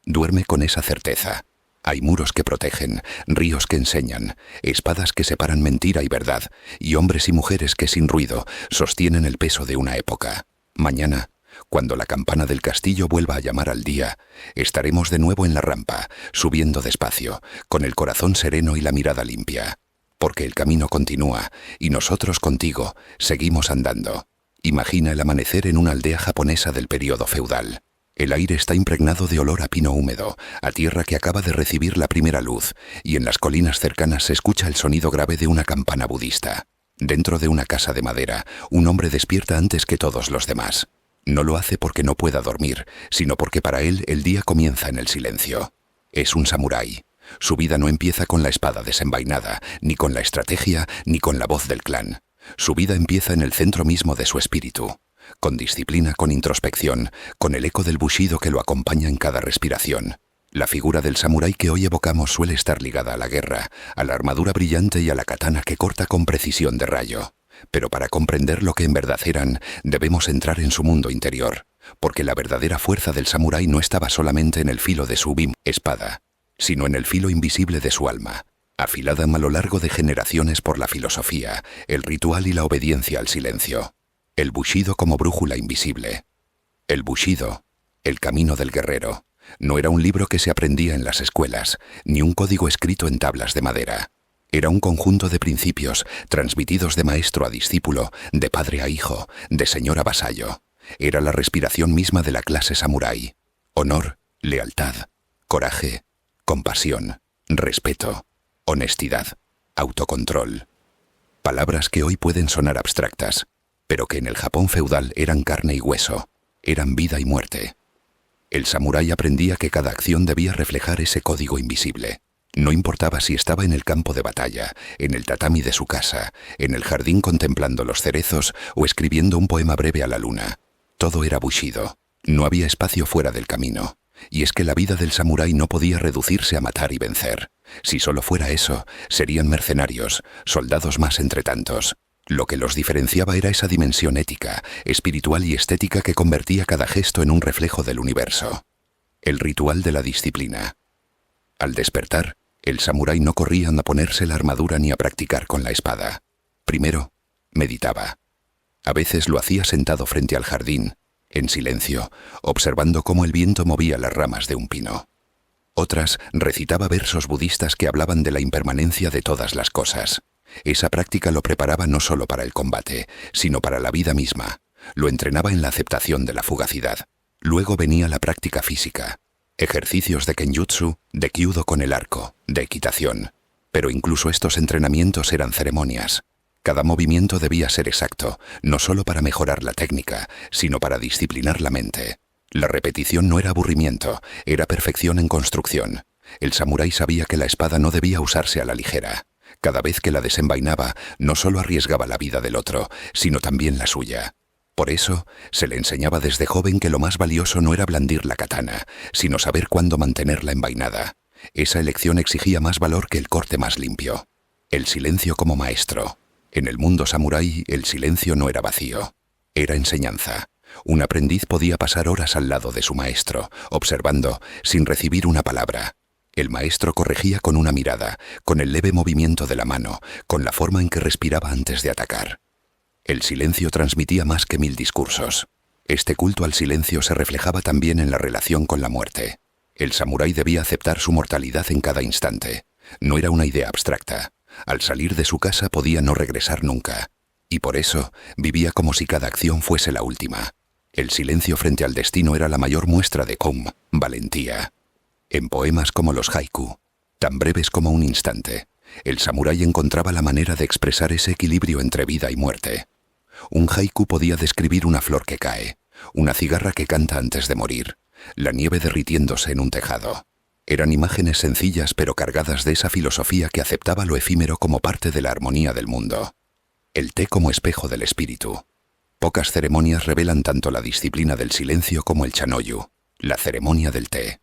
S1: Duerme con esa certeza. Hay muros que protegen, ríos que enseñan, espadas que separan mentira y verdad, y hombres y mujeres que sin ruido sostienen el peso de una época. Mañana, cuando la campana del castillo vuelva a llamar al día, estaremos de nuevo en la rampa, subiendo despacio, con el corazón sereno y la mirada limpia. Porque el camino continúa, y nosotros contigo seguimos andando. Imagina el amanecer en una aldea japonesa del período feudal. El aire está impregnado de olor a pino húmedo, a tierra que acaba de recibir la primera luz, y en las colinas cercanas se escucha el sonido grave de una campana budista. Dentro de una casa de madera, un hombre despierta antes que todos los demás. No lo hace porque no pueda dormir, sino porque para él el día comienza en el silencio. Es un samurái. Su vida no empieza con la espada desenvainada, ni con la estrategia, ni con la voz del clan. Su vida empieza en el centro mismo de su espíritu. Con disciplina, con introspección, con el eco del bushido que lo acompaña en cada respiración. La figura del samurái que hoy evocamos suele estar ligada a la guerra, a la armadura brillante y a la katana que corta con precisión de rayo. Pero para comprender lo que en verdad eran, debemos entrar en su mundo interior, porque la verdadera fuerza del samurái no estaba solamente en el filo de su espada, sino en el filo invisible de su alma, afilada a lo largo de generaciones por la filosofía, el ritual y la obediencia al silencio. El bushido como brújula invisible. El bushido, el camino del guerrero, no era un libro que se aprendía en las escuelas, ni un código escrito en tablas de madera. Era un conjunto de principios transmitidos de maestro a discípulo, de padre a hijo, de señor a vasallo. Era la respiración misma de la clase samurái. Honor, lealtad, coraje, compasión, respeto, honestidad, autocontrol. Palabras que hoy pueden sonar abstractas, pero que en el Japón feudal eran carne y hueso, eran vida y muerte. El samurái aprendía que cada acción debía reflejar ese código invisible. No importaba si estaba en el campo de batalla, en el tatami de su casa, en el jardín contemplando los cerezos o escribiendo un poema breve a la luna. Todo era bushido. No había espacio fuera del camino. Y es que la vida del samurái no podía reducirse a matar y vencer. Si solo fuera eso, serían mercenarios, soldados más entre tantos. Lo que los diferenciaba era esa dimensión ética, espiritual y estética que convertía cada gesto en un reflejo del universo. El ritual de la disciplina. Al despertar, el samurái no corría a ponerse la armadura ni a practicar con la espada. Primero, meditaba. A veces lo hacía sentado frente al jardín, en silencio, observando cómo el viento movía las ramas de un pino. Otras, recitaba versos budistas que hablaban de la impermanencia de todas las cosas. Esa práctica lo preparaba no solo para el combate, sino para la vida misma. Lo entrenaba en la aceptación de la fugacidad. Luego venía la práctica física. Ejercicios de kenjutsu, de kyudo con el arco, de equitación. Pero incluso estos entrenamientos eran ceremonias. Cada movimiento debía ser exacto, no solo para mejorar la técnica, sino para disciplinar la mente. La repetición no era aburrimiento, era perfección en construcción. El samurái sabía que la espada no debía usarse a la ligera. Cada vez que la desenvainaba, no solo arriesgaba la vida del otro, sino también la suya. Por eso, se le enseñaba desde joven que lo más valioso no era blandir la katana, sino saber cuándo mantenerla envainada. Esa elección exigía más valor que el corte más limpio. El silencio como maestro. En el mundo samurái, el silencio no era vacío. Era enseñanza. Un aprendiz podía pasar horas al lado de su maestro, observando, sin recibir una palabra. El maestro corregía con una mirada, con el leve movimiento de la mano, con la forma en que respiraba antes de atacar. El silencio transmitía más que 1000 discursos. Este culto al silencio se reflejaba también en la relación con la muerte. El samurái debía aceptar su mortalidad en cada instante. No era una idea abstracta. Al salir de su casa podía no regresar nunca. Y por eso vivía como si cada acción fuese la última. El silencio frente al destino era la mayor muestra de valentía. En poemas como los haiku, tan breves como un instante, el samurái encontraba la manera de expresar ese equilibrio entre vida y muerte. Un haiku podía describir una flor que cae, una cigarra que canta antes de morir, la nieve derritiéndose en un tejado. Eran imágenes sencillas pero cargadas de esa filosofía que aceptaba lo efímero como parte de la armonía del mundo. El té como espejo del espíritu. Pocas ceremonias revelan tanto la disciplina del silencio como el chanoyu, la ceremonia del té.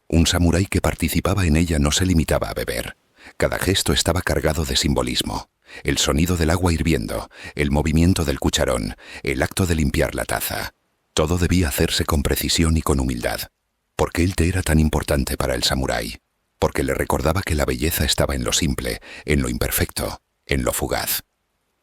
S1: Un samurái que participaba en ella no se limitaba a beber. Cada gesto estaba cargado de simbolismo. El sonido del agua hirviendo, el movimiento del cucharón, el acto de limpiar la taza. Todo debía hacerse con precisión y con humildad. ¿Por qué el té era tan importante para el samurái? Porque le recordaba que la belleza estaba en lo simple, en lo imperfecto, en lo fugaz.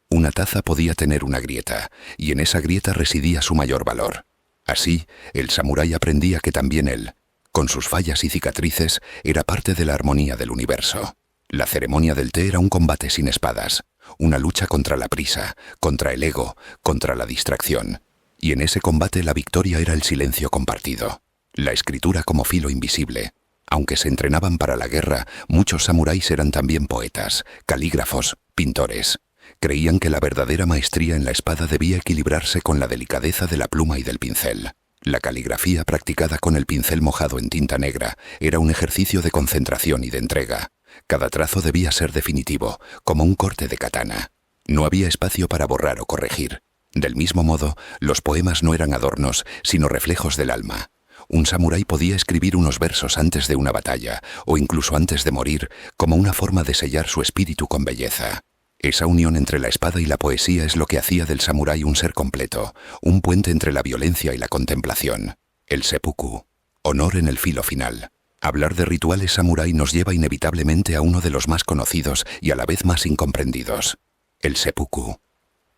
S1: Una taza podía tener una grieta, y en esa grieta residía su mayor valor. Así, el samurái aprendía que también él, con sus fallas y cicatrices, era parte de la armonía del universo. La ceremonia del té era un combate sin espadas, una lucha contra la prisa, contra el ego, contra la distracción. Y en ese combate la victoria era el silencio compartido, la escritura como filo invisible. Aunque se entrenaban para la guerra, muchos samuráis eran también poetas, calígrafos, pintores. Creían que la verdadera maestría en la espada debía equilibrarse con la delicadeza de la pluma y del pincel. La caligrafía practicada con el pincel mojado en tinta negra era un ejercicio de concentración y de entrega. Cada trazo debía ser definitivo, como un corte de katana. No había espacio para borrar o corregir. Del mismo modo, los poemas no eran adornos, sino reflejos del alma. Un samurái podía escribir unos versos antes de una batalla, o incluso antes de morir, como una forma de sellar su espíritu con belleza. Esa unión entre la espada y la poesía es lo que hacía del samurái un ser completo, un puente entre la violencia y la contemplación. El seppuku. Honor en el filo final. Hablar de rituales samurái nos lleva inevitablemente a uno de los más conocidos y a la vez más incomprendidos. El seppuku.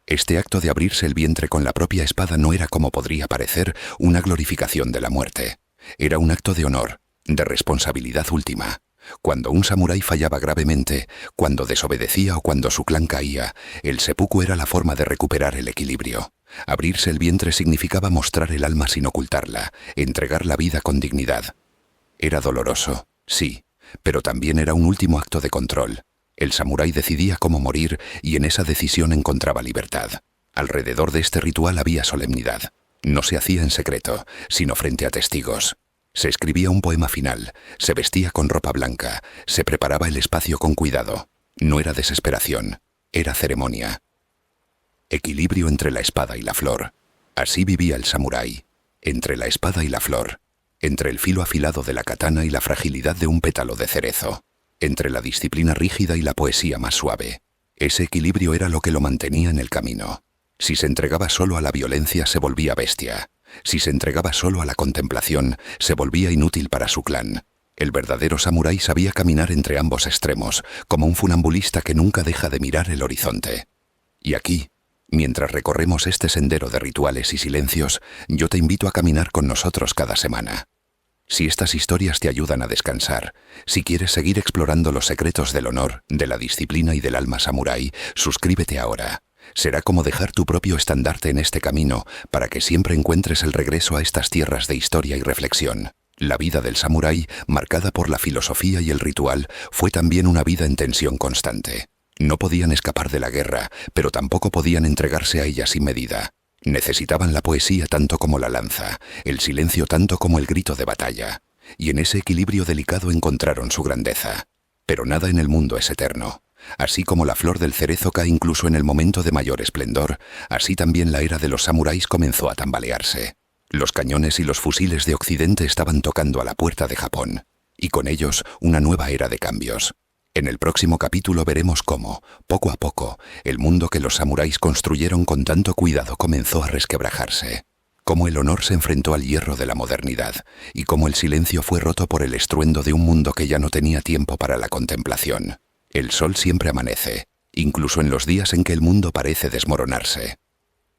S1: Este acto de abrirse el vientre con la propia espada no era, como podría parecer, una glorificación de la muerte. Era un acto de honor, de responsabilidad última. Cuando un samurái fallaba gravemente, cuando desobedecía o cuando su clan caía, el seppuku era la forma de recuperar el equilibrio. Abrirse el vientre significaba mostrar el alma sin ocultarla, entregar la vida con dignidad. Era doloroso, sí, pero también era un último acto de control. El samurái decidía cómo morir y en esa decisión encontraba libertad. Alrededor de este ritual había solemnidad. No se hacía en secreto, sino frente a testigos. Se escribía un poema final, se vestía con ropa blanca, se preparaba el espacio con cuidado. No era desesperación, era ceremonia. Equilibrio entre la espada y la flor. Así vivía el samurái, entre la espada y la flor, entre el filo afilado de la katana y la fragilidad de un pétalo de cerezo, entre la disciplina rígida y la poesía más suave. Ese equilibrio era lo que lo mantenía en el camino. Si se entregaba solo a la violencia, se volvía bestia. Si se entregaba solo a la contemplación, se volvía inútil para su clan. El verdadero samurái sabía caminar entre ambos extremos, como un funambulista que nunca deja de mirar el horizonte. Y aquí, mientras recorremos este sendero de rituales y silencios, yo te invito a caminar con nosotros cada semana. Si estas historias te ayudan a descansar, si quieres seguir explorando los secretos del honor, de la disciplina y del alma samurái, suscríbete ahora. Será como dejar tu propio estandarte en este camino para que siempre encuentres el regreso a estas tierras de historia y reflexión. La vida del samurái, marcada por la filosofía y el ritual, fue también una vida en tensión constante. No podían escapar de la guerra, pero tampoco podían entregarse a ella sin medida. Necesitaban la poesía tanto como la lanza, el silencio tanto como el grito de batalla. Y en ese equilibrio delicado encontraron su grandeza. Pero nada en el mundo es eterno. Así como la flor del cerezo cae incluso en el momento de mayor esplendor, así también la era de los samuráis comenzó a tambalearse. Los cañones y los fusiles de Occidente estaban tocando a la puerta de Japón, y con ellos una nueva era de cambios. En el próximo capítulo veremos cómo, poco a poco, el mundo que los samuráis construyeron con tanto cuidado comenzó a resquebrajarse. Cómo el honor se enfrentó al hierro de la modernidad, y cómo el silencio fue roto por el estruendo de un mundo que ya no tenía tiempo para la contemplación. El sol siempre amanece, incluso en los días en que el mundo parece desmoronarse.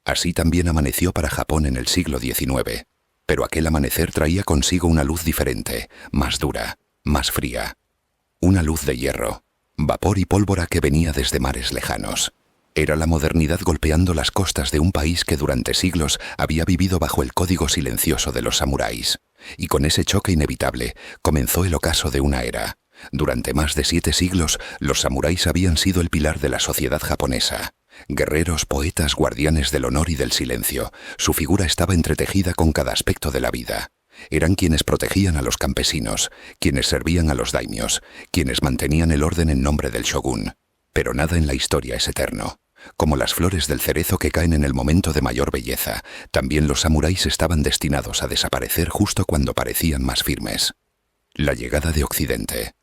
S1: Así también amaneció para Japón en el siglo XIX, pero aquel amanecer traía consigo una luz diferente, más dura, más fría. Una luz de hierro, vapor y pólvora que venía desde mares lejanos. Era la modernidad golpeando las costas de un país que durante siglos había vivido bajo el código silencioso de los samuráis, y con ese choque inevitable comenzó el ocaso de una era. Durante más de 7 siglos, los samuráis habían sido el pilar de la sociedad japonesa. Guerreros, poetas, guardianes del honor y del silencio, su figura estaba entretejida con cada aspecto de la vida. Eran quienes protegían a los campesinos, quienes servían a los daimios, quienes mantenían el orden en nombre del shogun. Pero nada en la historia es eterno. Como las flores del cerezo que caen en el momento de mayor belleza, también los samuráis estaban destinados a desaparecer justo cuando parecían más firmes. La llegada de Occidente.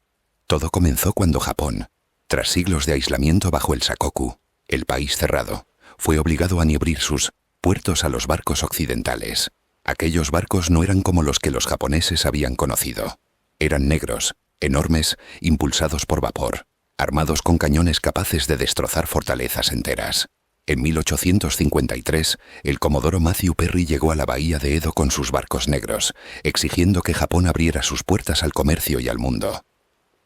S1: Todo comenzó cuando Japón, tras siglos de aislamiento bajo el Sakoku, el país cerrado, fue obligado a abrir sus puertos a los barcos occidentales. Aquellos barcos no eran como los que los japoneses habían conocido. Eran negros, enormes, impulsados por vapor, armados con cañones capaces de destrozar fortalezas enteras. En 1853, el comodoro Matthew Perry llegó a la bahía de Edo con sus barcos negros, exigiendo que Japón abriera sus puertas al comercio y al mundo.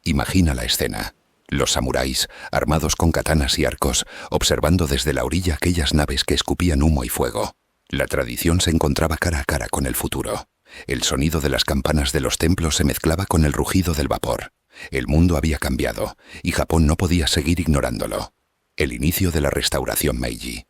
S1: Imagina la escena. Los samuráis, armados con katanas y arcos, observando desde la orilla aquellas naves que escupían humo y fuego. La tradición se encontraba cara a cara con el futuro. El sonido de las campanas de los templos se mezclaba con el rugido del vapor. El mundo había cambiado, y Japón no podía seguir ignorándolo. El inicio de la restauración Meiji.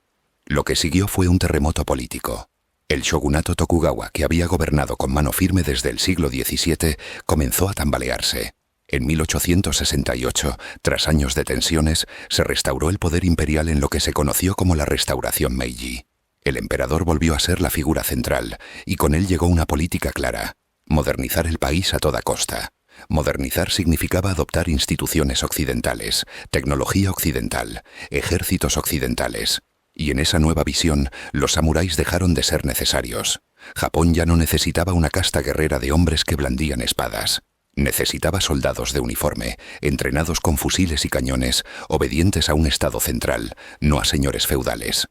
S1: Lo que siguió fue un terremoto político. El shogunato Tokugawa, que había gobernado con mano firme desde el siglo XVII, comenzó a tambalearse. En 1868, tras años de tensiones, se restauró el poder imperial en lo que se conoció como la restauración Meiji. El emperador volvió a ser la figura central, y con él llegó una política clara: modernizar el país a toda costa. Modernizar significaba adoptar instituciones occidentales, tecnología occidental, ejércitos occidentales. Y en esa nueva visión, los samuráis dejaron de ser necesarios. Japón ya no necesitaba una casta guerrera de hombres que blandían espadas. Necesitaba soldados de uniforme, entrenados con fusiles y cañones, obedientes a un estado central, no a señores feudales.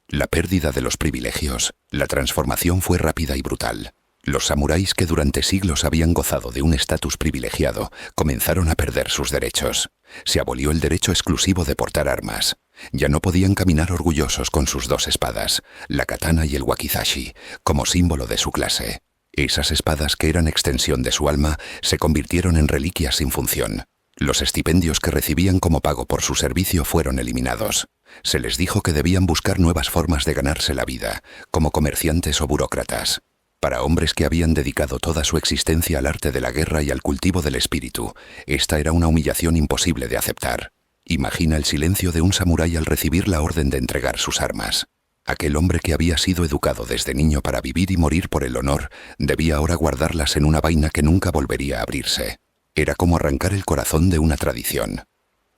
S1: La pérdida de los privilegios, la transformación fue rápida y brutal. Los samuráis que durante siglos habían gozado de un estatus privilegiado comenzaron a perder sus derechos. Se abolió el derecho exclusivo de portar armas. Ya no podían caminar orgullosos con sus dos espadas, la katana y el wakizashi, como símbolo de su clase. Esas espadas que eran extensión de su alma se convirtieron en reliquias sin función. Los estipendios que recibían como pago por su servicio fueron eliminados. Se les dijo que debían buscar nuevas formas de ganarse la vida, como comerciantes o burócratas. Para hombres que habían dedicado toda su existencia al arte de la guerra y al cultivo del espíritu, esta era una humillación imposible de aceptar. Imagina el silencio de un samurái al recibir la orden de entregar sus armas. Aquel hombre que había sido educado desde niño para vivir y morir por el honor, debía ahora guardarlas en una vaina que nunca volvería a abrirse. Era como arrancar el corazón de una tradición.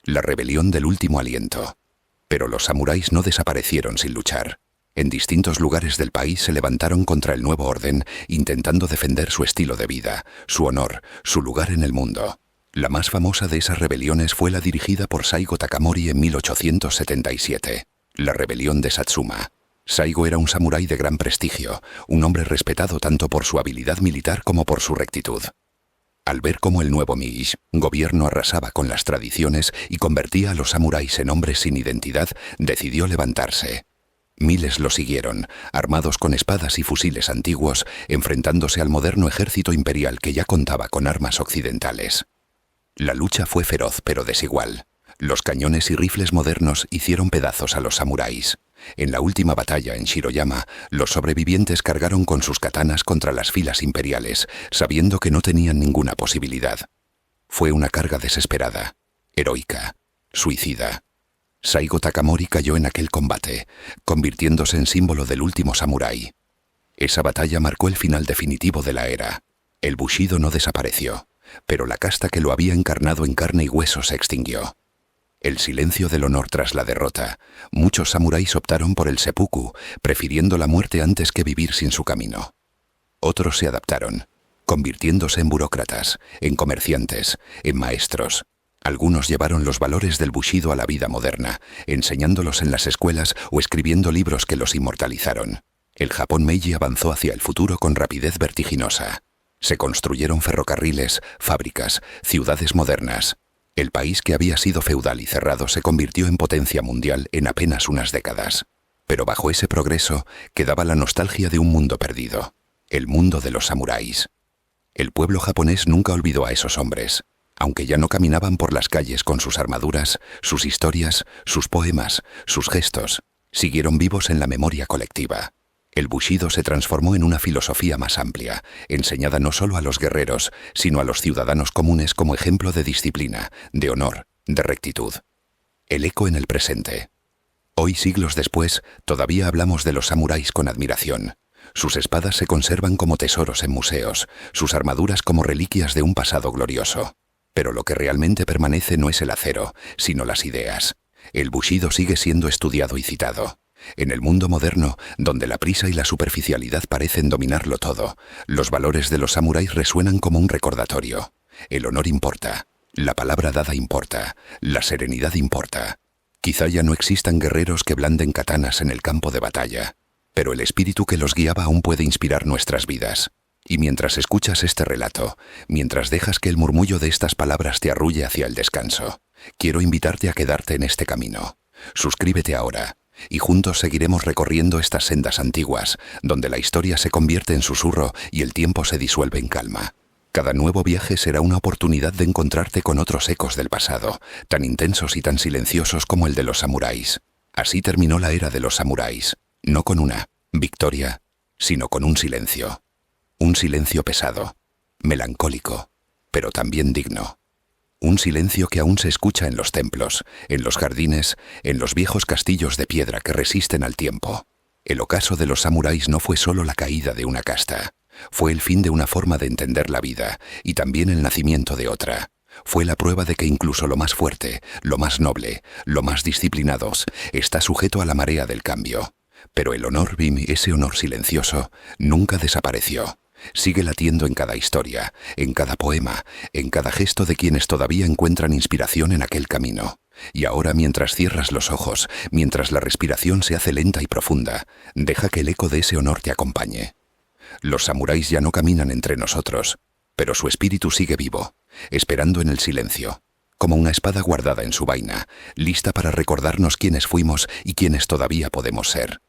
S1: La rebelión del último aliento. Pero los samuráis no desaparecieron sin luchar. En distintos lugares del país se levantaron contra el nuevo orden, intentando defender su estilo de vida, su honor, su lugar en el mundo. La más famosa de esas rebeliones fue la dirigida por Saigo Takamori en 1877, la rebelión de Satsuma. Saigo era un samurái de gran prestigio, un hombre respetado tanto por su habilidad militar como por su rectitud. Al ver cómo el nuevo Meiji gobierno arrasaba con las tradiciones y convertía a los samuráis en hombres sin identidad, decidió levantarse. Miles lo siguieron, armados con espadas y fusiles antiguos, enfrentándose al moderno ejército imperial que ya contaba con armas occidentales. La lucha fue feroz pero desigual. Los cañones y rifles modernos hicieron pedazos a los samuráis. En la última batalla en Shiroyama, los sobrevivientes cargaron con sus katanas contra las filas imperiales, sabiendo que no tenían ninguna posibilidad. Fue una carga desesperada, heroica, suicida. Saigo Takamori cayó en aquel combate, convirtiéndose en símbolo del último samurái. Esa batalla marcó el final definitivo de la era. El Bushido no desapareció, pero la casta que lo había encarnado en carne y hueso se extinguió. El silencio del honor tras la derrota. Muchos samuráis optaron por el seppuku, prefiriendo la muerte antes que vivir sin su camino. Otros se adaptaron, convirtiéndose en burócratas, en comerciantes, en maestros. Algunos llevaron los valores del Bushido a la vida moderna, enseñándolos en las escuelas o escribiendo libros que los inmortalizaron. El Japón Meiji avanzó hacia el futuro con rapidez vertiginosa. Se construyeron ferrocarriles, fábricas, ciudades modernas. El país que había sido feudal y cerrado se convirtió en potencia mundial en apenas unas décadas. Pero bajo ese progreso quedaba la nostalgia de un mundo perdido, el mundo de los samuráis. El pueblo japonés nunca olvidó a esos hombres. Aunque ya no caminaban por las calles con sus armaduras, sus historias, sus poemas, sus gestos, siguieron vivos en la memoria colectiva. El Bushido se transformó en una filosofía más amplia, enseñada no solo a los guerreros, sino a los ciudadanos comunes como ejemplo de disciplina, de honor, de rectitud. El eco en el presente. Hoy, siglos después, todavía hablamos de los samuráis con admiración. Sus espadas se conservan como tesoros en museos, sus armaduras como reliquias de un pasado glorioso. Pero lo que realmente permanece no es el acero, sino las ideas. El Bushido sigue siendo estudiado y citado. En el mundo moderno, donde la prisa y la superficialidad parecen dominarlo todo, los valores de los samuráis resuenan como un recordatorio. El honor importa, la palabra dada importa, la serenidad importa. Quizá ya no existan guerreros que blanden katanas en el campo de batalla, pero el espíritu que los guiaba aún puede inspirar nuestras vidas. Y mientras escuchas este relato, mientras dejas que el murmullo de estas palabras te arrulle hacia el descanso, quiero invitarte a quedarte en este camino. Suscríbete ahora, y juntos seguiremos recorriendo estas sendas antiguas, donde la historia se convierte en susurro y el tiempo se disuelve en calma. Cada nuevo viaje será una oportunidad de encontrarte con otros ecos del pasado, tan intensos y tan silenciosos como el de los samuráis. Así terminó la era de los samuráis, no con una victoria, sino con un silencio. Un silencio pesado, melancólico, pero también digno. Un silencio que aún se escucha en los templos, en los jardines, en los viejos castillos de piedra que resisten al tiempo. El ocaso de los samuráis no fue solo la caída de una casta, Fue el fin de una forma de entender la vida y también el nacimiento de otra. Fue la prueba de que incluso lo más fuerte, lo más noble, lo más disciplinados, está sujeto a la marea del cambio. Pero el honor Bhim, ese honor silencioso, nunca desapareció. Sigue latiendo en cada historia, en cada poema, en cada gesto de quienes todavía encuentran inspiración en aquel camino. Y ahora, mientras cierras los ojos, mientras la respiración se hace lenta y profunda, deja que el eco de ese honor te acompañe. Los samuráis ya no caminan entre nosotros, pero su espíritu sigue vivo, esperando en el silencio, como una espada guardada en su vaina, lista para recordarnos quiénes fuimos y quiénes todavía podemos ser.